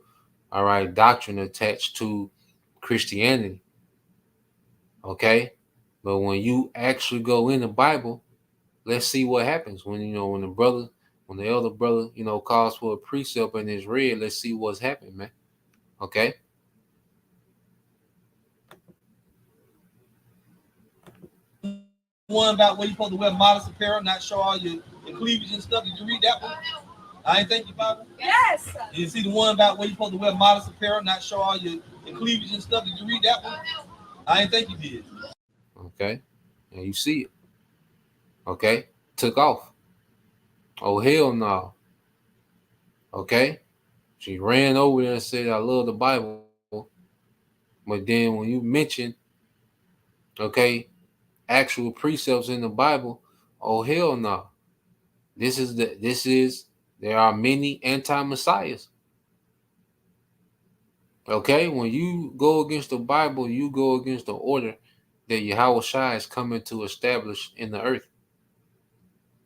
all right, doctrine attached to Christianity. Okay, but when you actually go in the Bible, let's see what happens when, you know, when the elder brother, you know, calls for a precept and it's read. Let's see what's happening, man. Okay. One about where you're supposed to wear modest apparel, not show all your cleavage and stuff. Did you read that one? I ain't think you Bible. Yes. You see the one about where you're supposed to wear modest apparel, not show all your cleavage and stuff. Did you read that one? I ain't think you did. Okay. And you see it. Okay. Took off. Oh, hell no. Okay. She ran over there and said, I love the Bible. But then when you mention, okay, actual precepts in the Bible, oh, hell no. There are many anti-messiahs. Okay, when you go against the Bible, you go against the order that Yahweh Shai is coming to establish in the earth.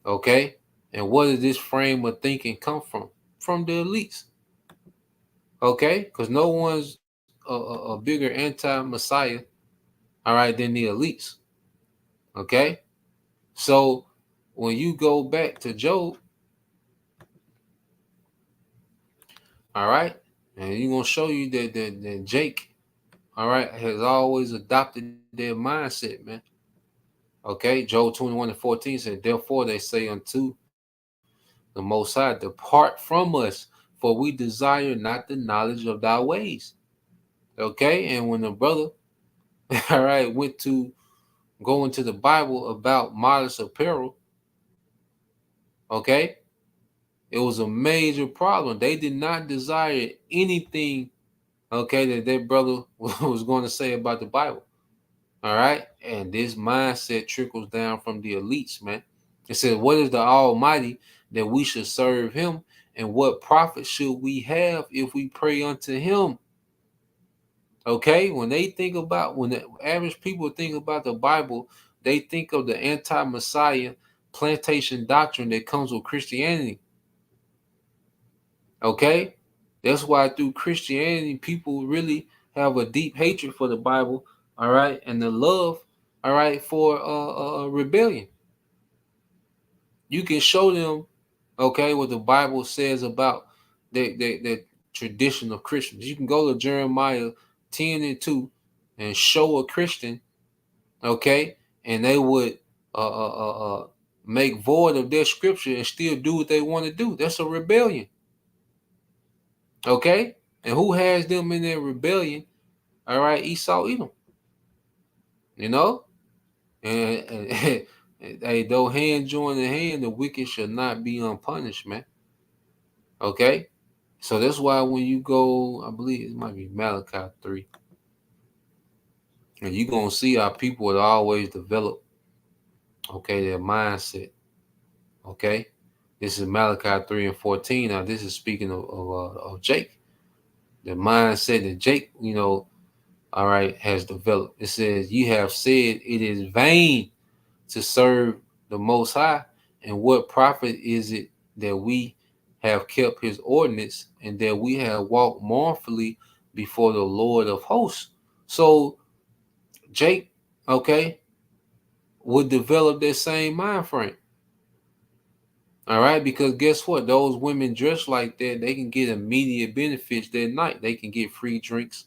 Okay, and where does this frame of thinking come from? From the elites. Okay, because no one's a bigger anti-Messiah, all right, than the elites. Okay, so when you go back to Job, all right, and you're gonna show you that Jake, all right, has always adopted their mindset, man. Okay, Job 21:14 said, therefore they say unto the Most High, depart from us, for we desire not the knowledge of thy ways. Okay, and when the brother, all right, went to go into the Bible about modest apparel, okay, it was a major problem. They did not desire anything, okay, that brother was going to say about the Bible. All right, and this mindset trickles down from the elites, man. It says, what is the Almighty that we should serve him? And what profit should we have if we pray unto him? Okay, when the average people think about the Bible, they think of the anti-Messiah plantation doctrine that comes with Christianity. Okay, that's why through Christianity, people really have a deep hatred for the Bible, all right, and the love, all right, for rebellion. You can show them, okay, what the Bible says about the tradition of Christians. You can go to Jeremiah 10:2 and show a Christian, okay, and they would make void of their scripture and still do what they want to do. That's a rebellion. Okay? And who has them in their rebellion? All right, Esau, Edom. You know? And hey, though hand join in hand, the wicked shall not be unpunished, man. Okay? So that's why when you go, I believe it might be Malachi 3, and you're going to see how people would always develop, okay, their mindset. Okay? This is Malachi 3:14. Now, this is speaking of Jake. The mindset that Jake, all right, has developed. It says, "You have said it is vain to serve the Most High, and what profit is it that we have kept his ordinance and that we have walked mournfully before the Lord of hosts?" So Jake, okay, would develop that same mind frame. All right, because guess what? Those women dressed like that, they can get immediate benefits that night. They can get free drinks.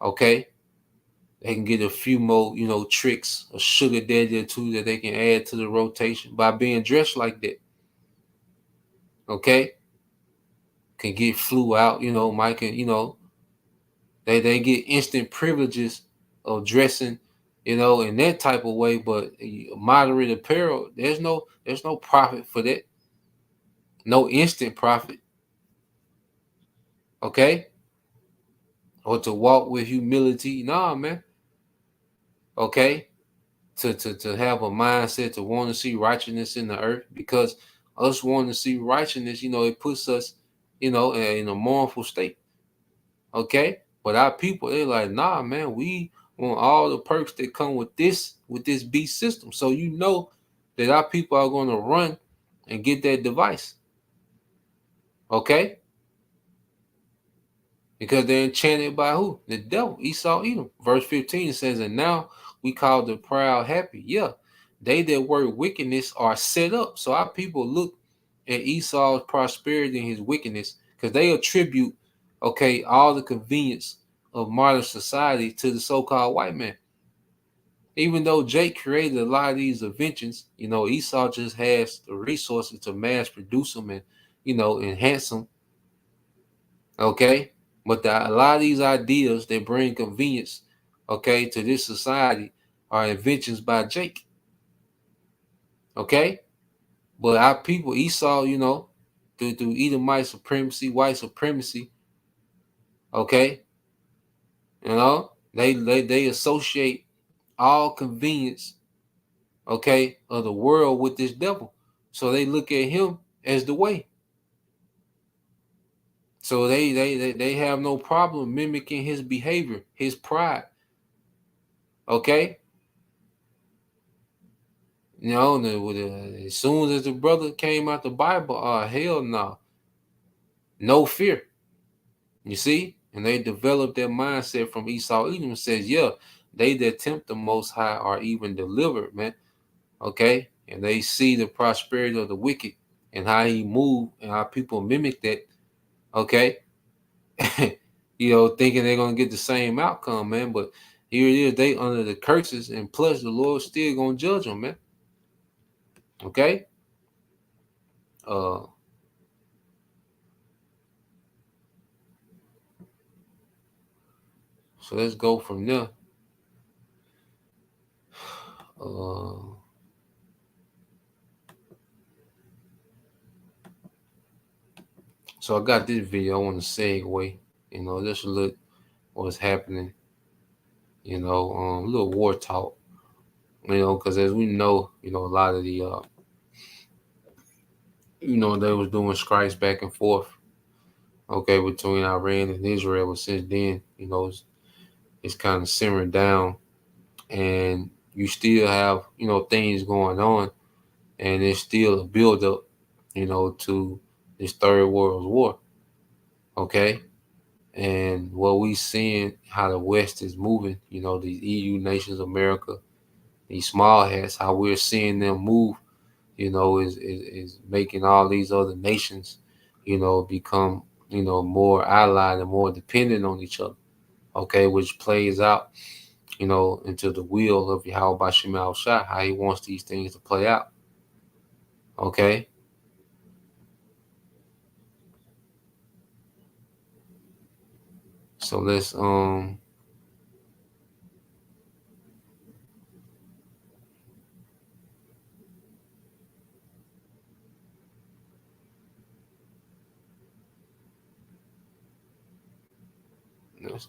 Okay. They can get a few more, tricks, a sugar daddy or two that they can add to the rotation by being dressed like that. Okay. Can get flew out, Mike, and they get instant privileges of dressing, in that type of way, but moderate apparel, there's no profit for that. No instant profit. Okay. Or to walk with humility. Nah, man. Okay. To have a mindset to want to see righteousness in the earth, because us wanting to see righteousness, it puts us, in a mournful state. Okay. But our people, they're like, nah, man, we want all the perks that come with this beast system. So that our people are going to run and get that device. Okay. Because they're enchanted by who? The devil, Esau, Edom. Verse 15 says, "And now we call the proud happy." Yeah, they that work wickedness are set up. So our people look at Esau's prosperity and his wickedness because they attribute, okay, all the convenience of modern society to the so-called white man. Even though Jake created a lot of these inventions, Esau just has the resources to mass produce them and, enhance them. Okay. But a lot of these ideas that bring convenience, okay, to this society are inventions by Jake. Okay? But our people, Esau, through Edomite supremacy, white supremacy, okay, they associate all convenience, okay, of the world with this devil. So they look at him as the way. So they have no problem mimicking his behavior, his pride. Okay? As soon as the brother came out the Bible, hell no. No fear. You see? And they developed their mindset from Esau. Edom says, yeah, they that tempt the Most High are even delivered, man. Okay? And they see the prosperity of the wicked and how he moved and how people mimic that. Okay? Thinking they're going to get the same outcome, man. But here it is, they under the curses, and plus the Lord's still going to judge them, man. Okay? So let's go from there. So I got this video. I want to segue, just look what's happening, a little war talk, because as we know, a lot of the, they was doing strikes back and forth, okay, between Iran and Israel. But since then, it's kind of simmered down, and you still have, things going on, and there's still a buildup, to this Third World War. Okay. And what we seeing, how the West is moving, the EU nations, America, these small hats, how we're seeing them move, is making all these other nations, become, more allied and more dependent on each other. Okay, which plays out, into the will of Yahweh Shema Shah, how he wants these things to play out. Okay. So let's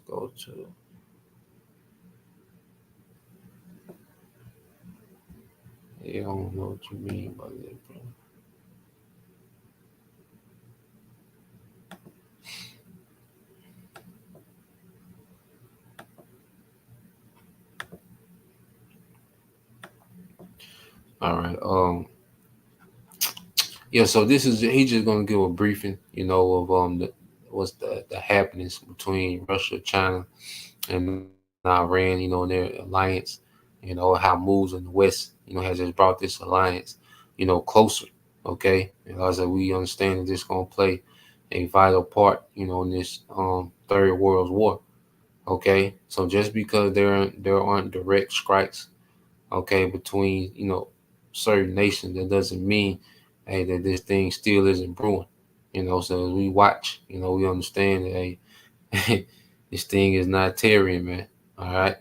go to I don't know what you mean by that, bro. All right. Yeah, so this is he's just gonna give a briefing, of what's the happenings between Russia, China, and Iran, and their alliance, how moves in the West, has just brought this alliance, closer. Okay. And as we understand that this gonna play a vital part, in this third world war. Okay. So just because there aren't direct strikes, okay, between, certain nations, that doesn't mean, hey, that this thing still isn't brewing. So as we watch, we understand that, hey, this thing is not tearing, man. All right.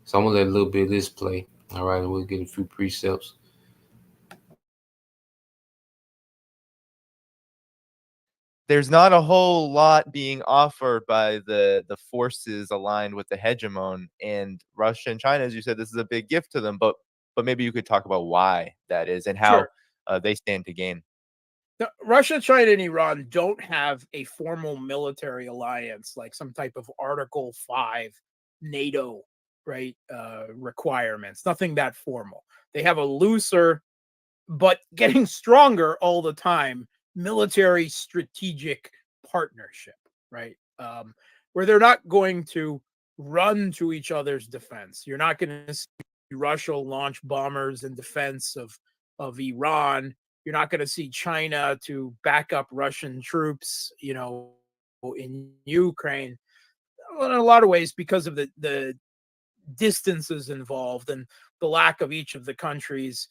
So I'm gonna let a little bit of this play. All right, and we'll get a few precepts. There's not a whole lot being offered by the forces aligned with the hegemon, and Russia and China, as you said, this is a big gift to them. But maybe you could talk about why that is and how they stand to gain. Now, Russia, China, and Iran don't have a formal military alliance like some type of Article 5 NATO, right? Requirements. Nothing that formal. They have a looser, but getting stronger all the time, military strategic partnership, right? Where they're not going to run to each other's defense. You're not going to see Russia launch bombers in defense of Iran. You're not going to see China to back up Russian troops, in Ukraine. In a lot of ways, because of the distances involved and the lack of each of the countries'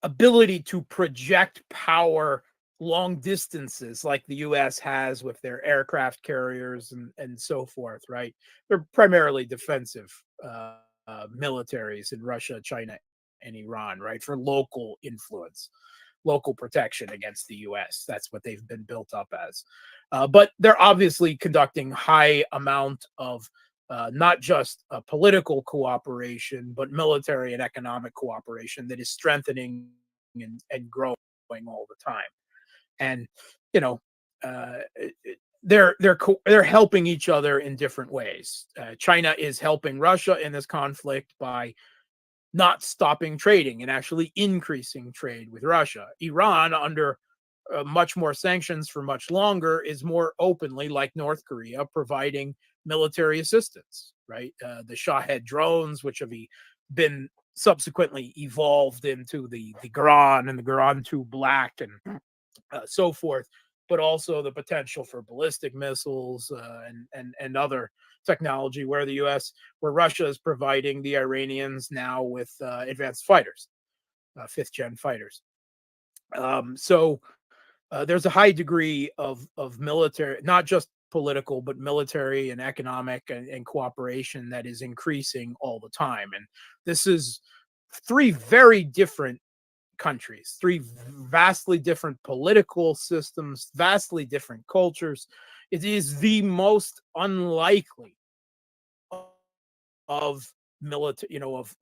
ability to project power long distances like the US has with their aircraft carriers and so forth, right? They're primarily defensive militaries in Russia, China, and Iran, right? For local influence, local protection against the US. That's what they've been built up as. But they're obviously conducting high amount of not just political cooperation, but military and economic cooperation that is strengthening and growing all the time. And they're helping each other in different ways. China is helping Russia in this conflict by not stopping trading and actually increasing trade with Russia. Iran, under much more sanctions for much longer, is more openly, like North Korea, providing military assistance, right? The Shahed drones, which have been subsequently evolved into the Quran and the Quran 2 Black and so forth, but also the potential for ballistic missiles and other technology where Russia is providing the Iranians now with advanced fighters, 5th gen fighters. So there's a high degree of military, not just political, but military and economic and cooperation that is increasing all the time. And this is 3 very different countries, 3 vastly different political systems, vastly different cultures. It is the most unlikely of military, of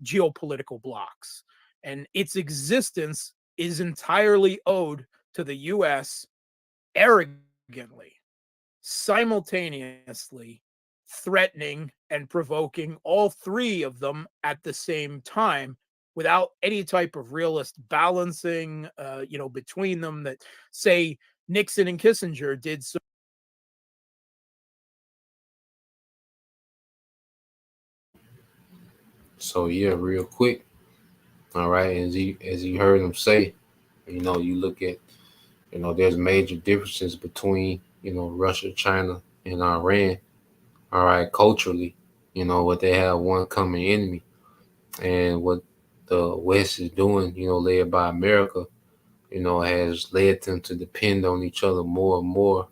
geopolitical blocks, and its existence is entirely owed to the U.S. arrogantly, simultaneously threatening and provoking all 3 of them at the same time, without any type of realist balancing, between them, that, say, Nixon and Kissinger did so. So yeah, real quick. All right, as you heard him say, you look at, there's major differences between, Russia, China, and Iran. All right, culturally, what they have one common enemy, and what the West is doing, led by America, has led them to depend on each other more and more,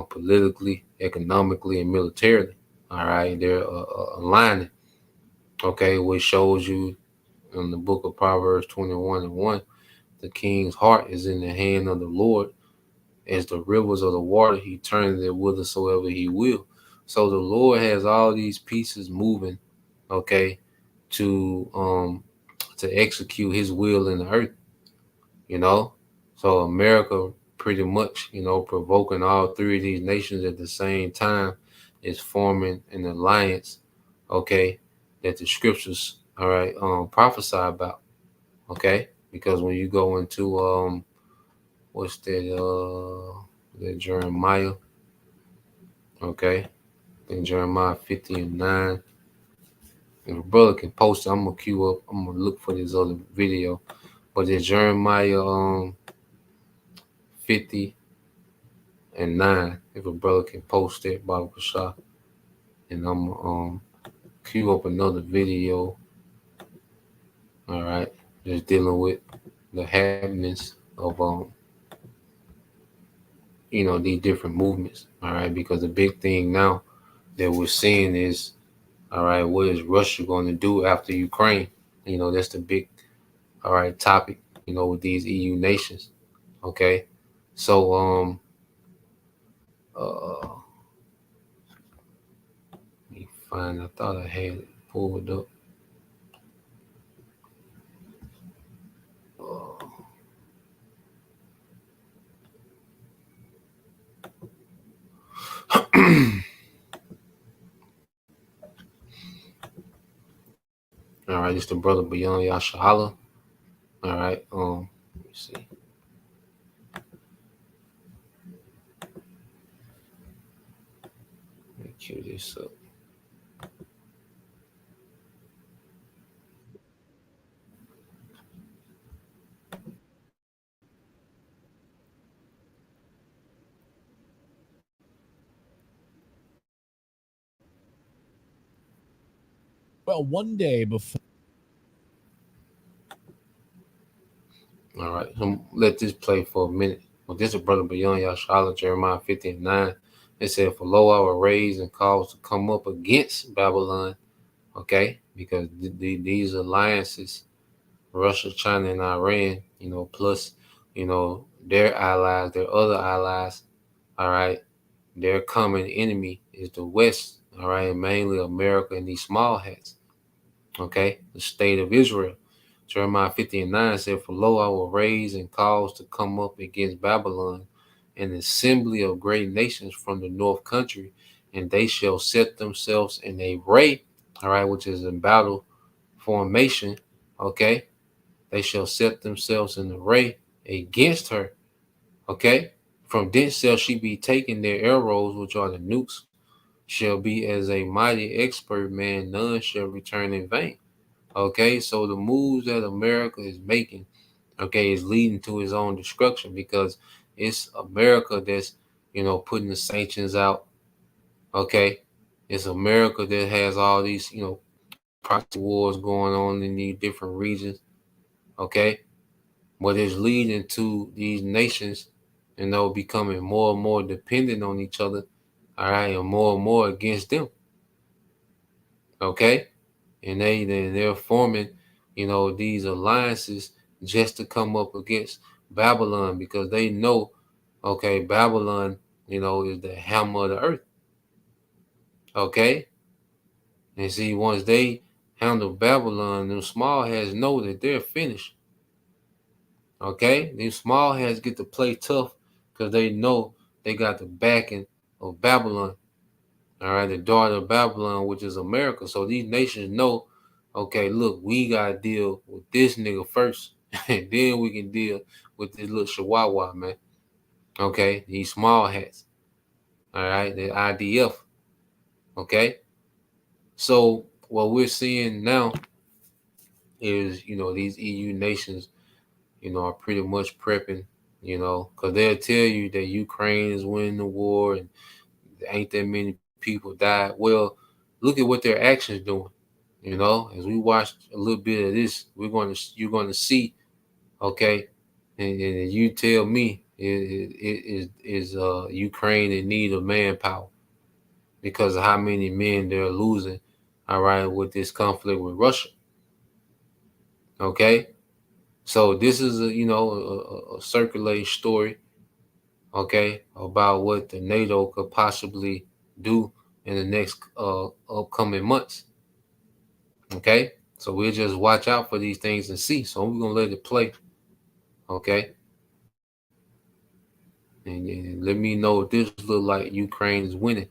politically, economically, and militarily. All right, they're aligning. Okay, which shows you in the book of Proverbs 21:1, the king's heart is in the hand of the Lord. As the rivers of the water, he turneth it whithersoever he will. So the Lord has all these pieces moving, okay, to execute his will in the earth, you know. So America pretty much, provoking all three of these nations at the same time is forming an alliance, okay, that the scriptures, all right, prophesy about, okay, because when you go into what's that Jeremiah, okay, I think Jeremiah 50:9. If a brother can post it, I'm gonna queue up. I'm gonna look for this other video, but it's Jeremiah 50:9. If a brother can post it, Baba Kasha, and I'm queue up another video. All right, just dealing with the happenings of these different movements. All right, because the big thing now that we're seeing is, all right, what is Russia going to do after Ukraine? That's the big, all right, topic, with these EU nations. Okay. So, let me find, I thought I had it pulled up. All right, it's the brother Beyond Yashala. All right, let me see. Let me cue this up. Well, one day before. All right, let this play for a minute. Well, this is brother Beyond Yashala, Jeremiah 50:9. It said, "For lo, I will raise and cause to come up against Babylon." Okay, because these alliances, Russia, China, and Iran, plus, their allies, their other allies, all right, their common enemy is the West, all right, mainly America and these small hats, okay, the state of Israel. Jeremiah 50:9 said, "For lo, I will raise and cause to come up against Babylon an assembly of great nations from the north country, and they shall set themselves in array," all right, which is in battle formation, okay. They shall set themselves in array against her, okay. From thence shall she be taken, their arrows, which are the nukes, shall be as a mighty expert man, none shall return in vain. Okay, so the moves that America is making, okay, is leading to its own destruction because it's America that's, putting the sanctions out. Okay, it's America that has all these, proxy wars going on in these different regions. Okay, but it's leading to these nations, becoming more and more dependent on each other. All right, and more against them. Okay, and they're forming, these alliances just to come up against Babylon because they know, okay, Babylon, is the hammer of the earth. Okay, and see, once they handle Babylon, them small heads know that they're finished. Okay, these small heads get to play tough because they know they got the backing of Babylon. All right, the daughter of Babylon, which is America. So these nations know, okay, look, we gotta deal with this nigga first, and then we can deal with this little chihuahua, man. Okay, these small hats. All right, the IDF. Okay, so what we're seeing now is, these EU nations, are pretty much prepping, because they'll tell you that Ukraine is winning the war and there ain't that many people died. Well, look at what their actions doing. As we watch a little bit of this, you're going to see, okay, and you tell me, is Ukraine in need of manpower because of how many men they're losing, all right, with this conflict with Russia. Okay, so this is a circulating story, okay, about what the NATO could possibly do in the next upcoming months. Okay, so we'll just watch out for these things and see. So we're gonna let it play, okay, and let me know if this look like Ukraine is winning.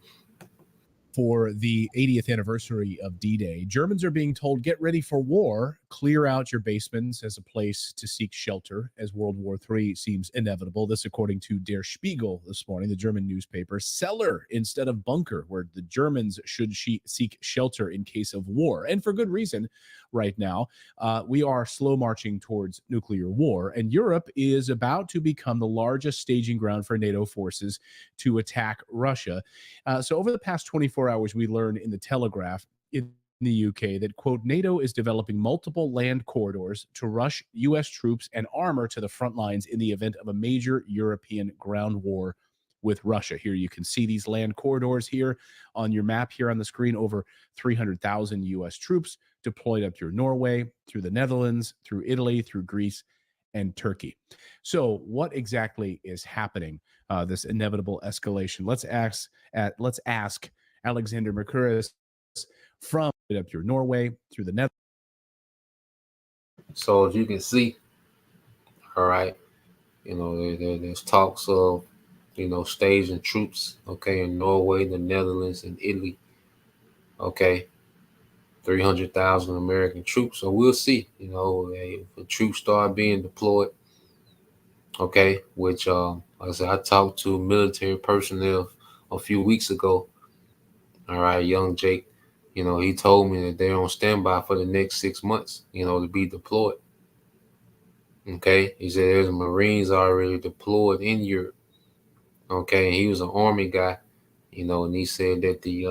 For the 80th anniversary of D-Day, Germans are being told, get ready for war, clear out your basements as a place to seek shelter as World War III seems inevitable. This according to Der Spiegel this morning, the German newspaper. Cellar instead of bunker, where the Germans should seek shelter in case of war. And for good reason. Right now, we are slow marching towards nuclear war, and Europe is about to become the largest staging ground for NATO forces to attack Russia. So over the past 24 hours, we learned in the Telegraph in the UK that, quote, NATO is developing multiple land corridors to rush U.S. troops and armor to the front lines in the event of a major European ground war with Russia. Here you can see these land corridors here on your map here on the screen. Over 300,000 U.S. troops deployed up through Norway, through the Netherlands, through Italy, through Greece, and Turkey. So what exactly is happening? This inevitable escalation. Let's ask Alexander Mercouris from up through Norway, through the Netherlands. So as you can see, all right, there's talks of staging troops, okay, in Norway, the Netherlands, and Italy, okay, 300,000 American troops. So we'll see, if the troops start being deployed, okay, which, like I said, I talked to military personnel a few weeks ago, all right, young Jake, he told me that they're on standby for the next 6 months, to be deployed, okay. He said there's Marines already deployed in Europe. Okay, and he was an Army guy, and he said that the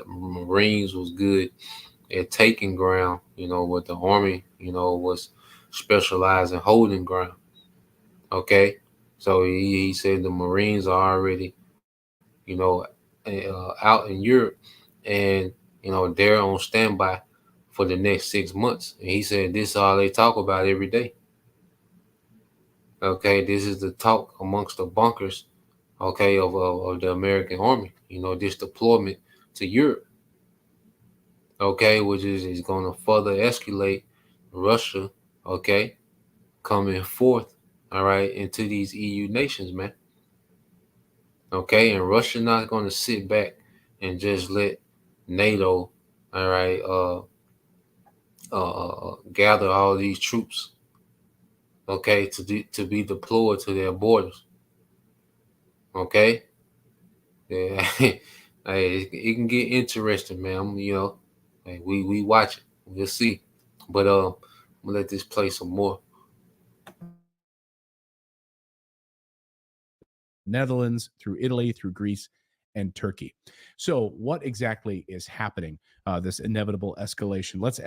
Marines was good at taking ground, but the Army, was specialized in holding ground. Okay, so he said the Marines are already, out in Europe, and they're on standby for the next 6 months. And he said this is all they talk about every day. Okay, this is the talk amongst the bunkers, okay, of the American Army, this deployment to Europe, okay, which is going to further escalate Russia, okay, coming forth, all right, into these EU nations, man. Okay, and Russia not going to sit back and just let NATO, all right, gather all these troops, okay, to be deployed to their borders. Okay, yeah, hey, it can get interesting, man. Hey, we watch it. We'll see, but I'm gonna let this play some more. Netherlands, through Italy, through Greece, and Turkey. So what exactly is happening? This inevitable escalation. Let's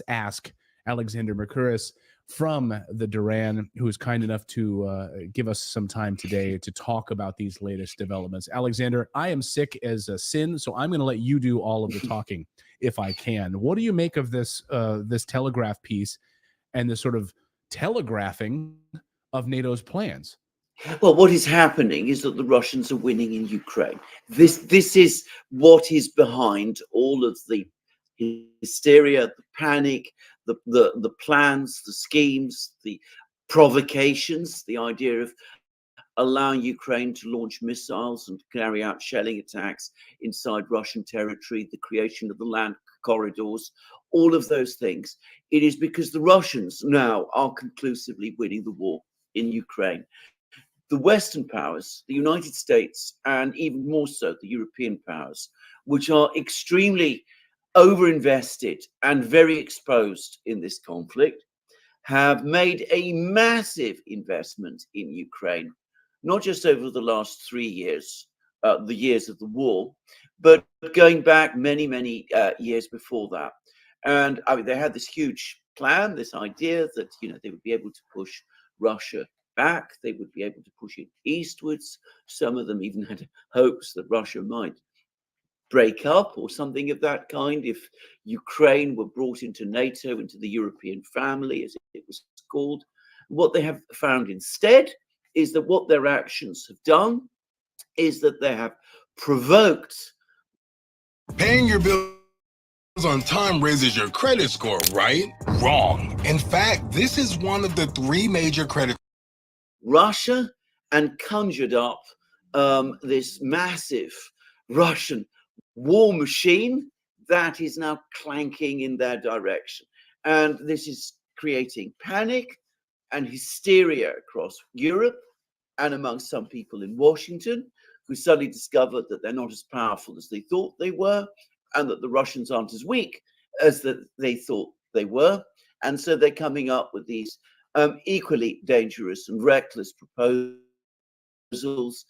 ask Alexander Mercouris from the Duran, who is kind enough to give us some time today to talk about these latest developments. Alexander, I am sick as a sin, so I'm going to let you do all of the talking if I can. What do you make of this Telegraph piece and the sort of telegraphing of NATO's plans? Well, what is happening is that the Russians are winning in Ukraine. This is what is behind all of the hysteria, the panic, the plans, the schemes, the provocations, the idea of allowing Ukraine to launch missiles and carry out shelling attacks inside Russian territory, the creation of the land corridors, all of those things. It is because the Russians now are conclusively winning the war in Ukraine. The Western powers, the United States, and even more so the European powers, which are extremely overinvested and very exposed in this conflict, have made a massive investment in Ukraine, not just over the last 3 years, the years of the war, but going back many, many years before that. And I mean, they had this huge plan, this idea that, you know, they would be able to push Russia back, they would be able to push it eastwards. Some of them even had hopes that Russia might break up or something of that kind if Ukraine were brought into NATO, into the European family, as it was called. What they have found instead is that what their actions have done is that they have provoked. Paying your bills on time raises your credit score, right? Wrong. In fact, this is one of the 3 major credit. Russia and conjured up this massive Russian war machine that is now clanking in their direction. And this is creating panic and hysteria across Europe and amongst some people in Washington, who suddenly discovered that they're not as powerful as they thought they were, and that the Russians aren't as weak as they thought they were. And so they're coming up with these equally dangerous and reckless proposals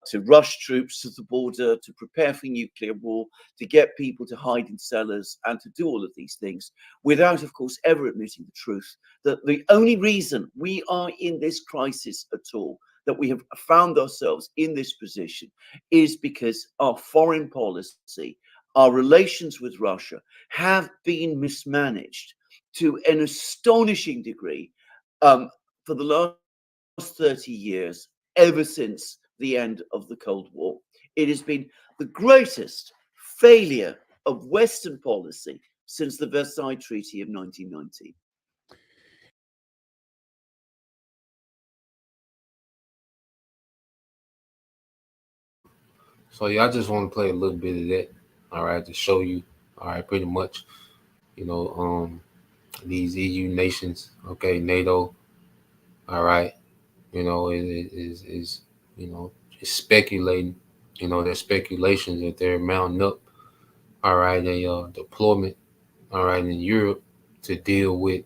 to rush troops to the border, to prepare for nuclear war, to get people to hide in cellars, and to do all of these things without, of course, ever admitting the truth that the only reason we are in this crisis at all, that we have found ourselves in this position, is because our foreign policy, our relations with Russia have been mismanaged to an astonishing degree for the last 30 years, ever since the end of the Cold War. It has been the greatest failure of Western policy since the Versailles Treaty of 1919. So yeah, I just want to play a little bit of that, all right, to show you, all right, pretty much, you know, these EU nations, okay, NATO, all right, you know, is you know, just speculating, you know, there's speculations that they're mounting up, all right, a deployment, all right, in Europe to deal with,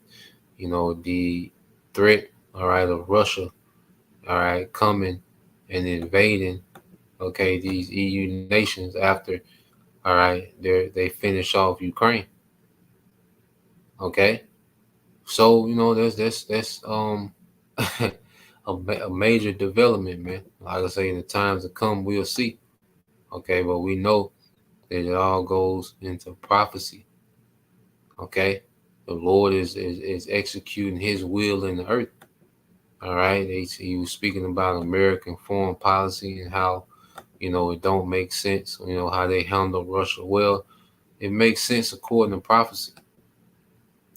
you know, the threat, all right, of Russia, all right, coming and invading, okay, these EU nations after, all right, they finish off Ukraine, okay. So you know, that's a major development, man. Like I say, in the times to come, we'll see. Okay, but we know that it all goes into prophecy. Okay, the Lord is executing His will in the earth. All right, he was speaking about American foreign policy and how, you know, it don't make sense. You know how they handle Russia. Well, it makes sense according to prophecy.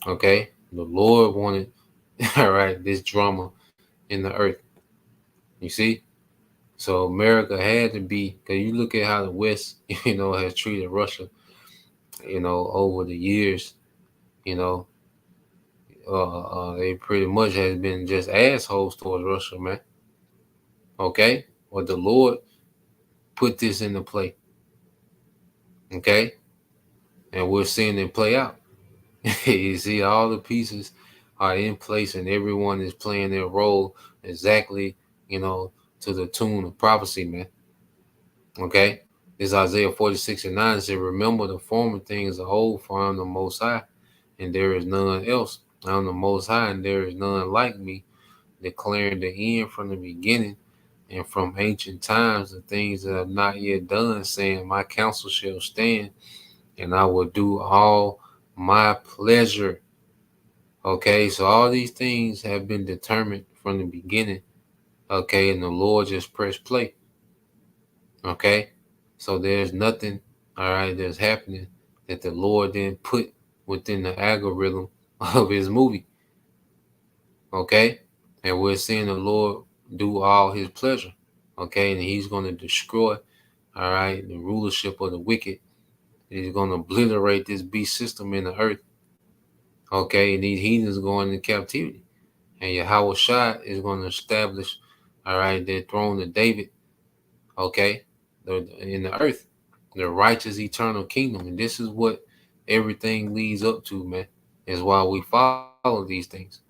Okay, the Lord wanted, all right, this drama in the earth. You see? So America had to be, because you look at how the West, you know, has treated Russia, you know, over the years, you know, they pretty much has been just assholes towards Russia, man. Okay? Well, the Lord put this into play. Okay? And we're seeing it play out. You see, all the pieces are in place and everyone is playing their role exactly, you know, to the tune of prophecy, man. Okay? This Isaiah 46:9 said, remember the former things of old, for I am the Most High, and there is none else. I am the Most High, and there is none like me, declaring the end from the beginning, and from ancient times the things that have not yet done, saying, my counsel shall stand, and I will do all my pleasure. Okay, so all these things have been determined from the beginning. Okay, and the Lord just pressed play. Okay, so there's nothing, all right, that's happening that the Lord didn't put within the algorithm of His movie. Okay, and we're seeing the Lord do all His pleasure. Okay, and He's going to destroy, all right, the rulership of the wicked. He's going to obliterate this beast system in the earth. Okay, and these heathens going into captivity. And Yahweh Shai is going to establish, all right, their throne of David, okay, in the earth. the righteous eternal kingdom. And this is what everything leads up to, man. Is why we follow these things.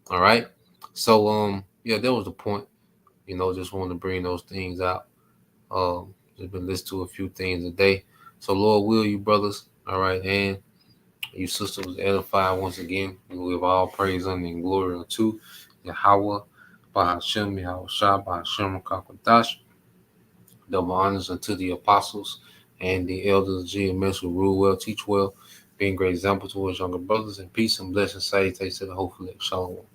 All right. So yeah, that was the point. You know, just wanted to bring those things out. Just been listening to a few things a day. So Lord will, you brothers, all right, and you sisters was edified once again. We give all praise and glory unto Yahweh, Bahashem, Yahushua, Bahashem, Kakadash. Double honors unto the apostles and the elders of GMS who rule well, teach well, being great example towards younger brothers, and peace and blessing, salutation to the whole Shalom.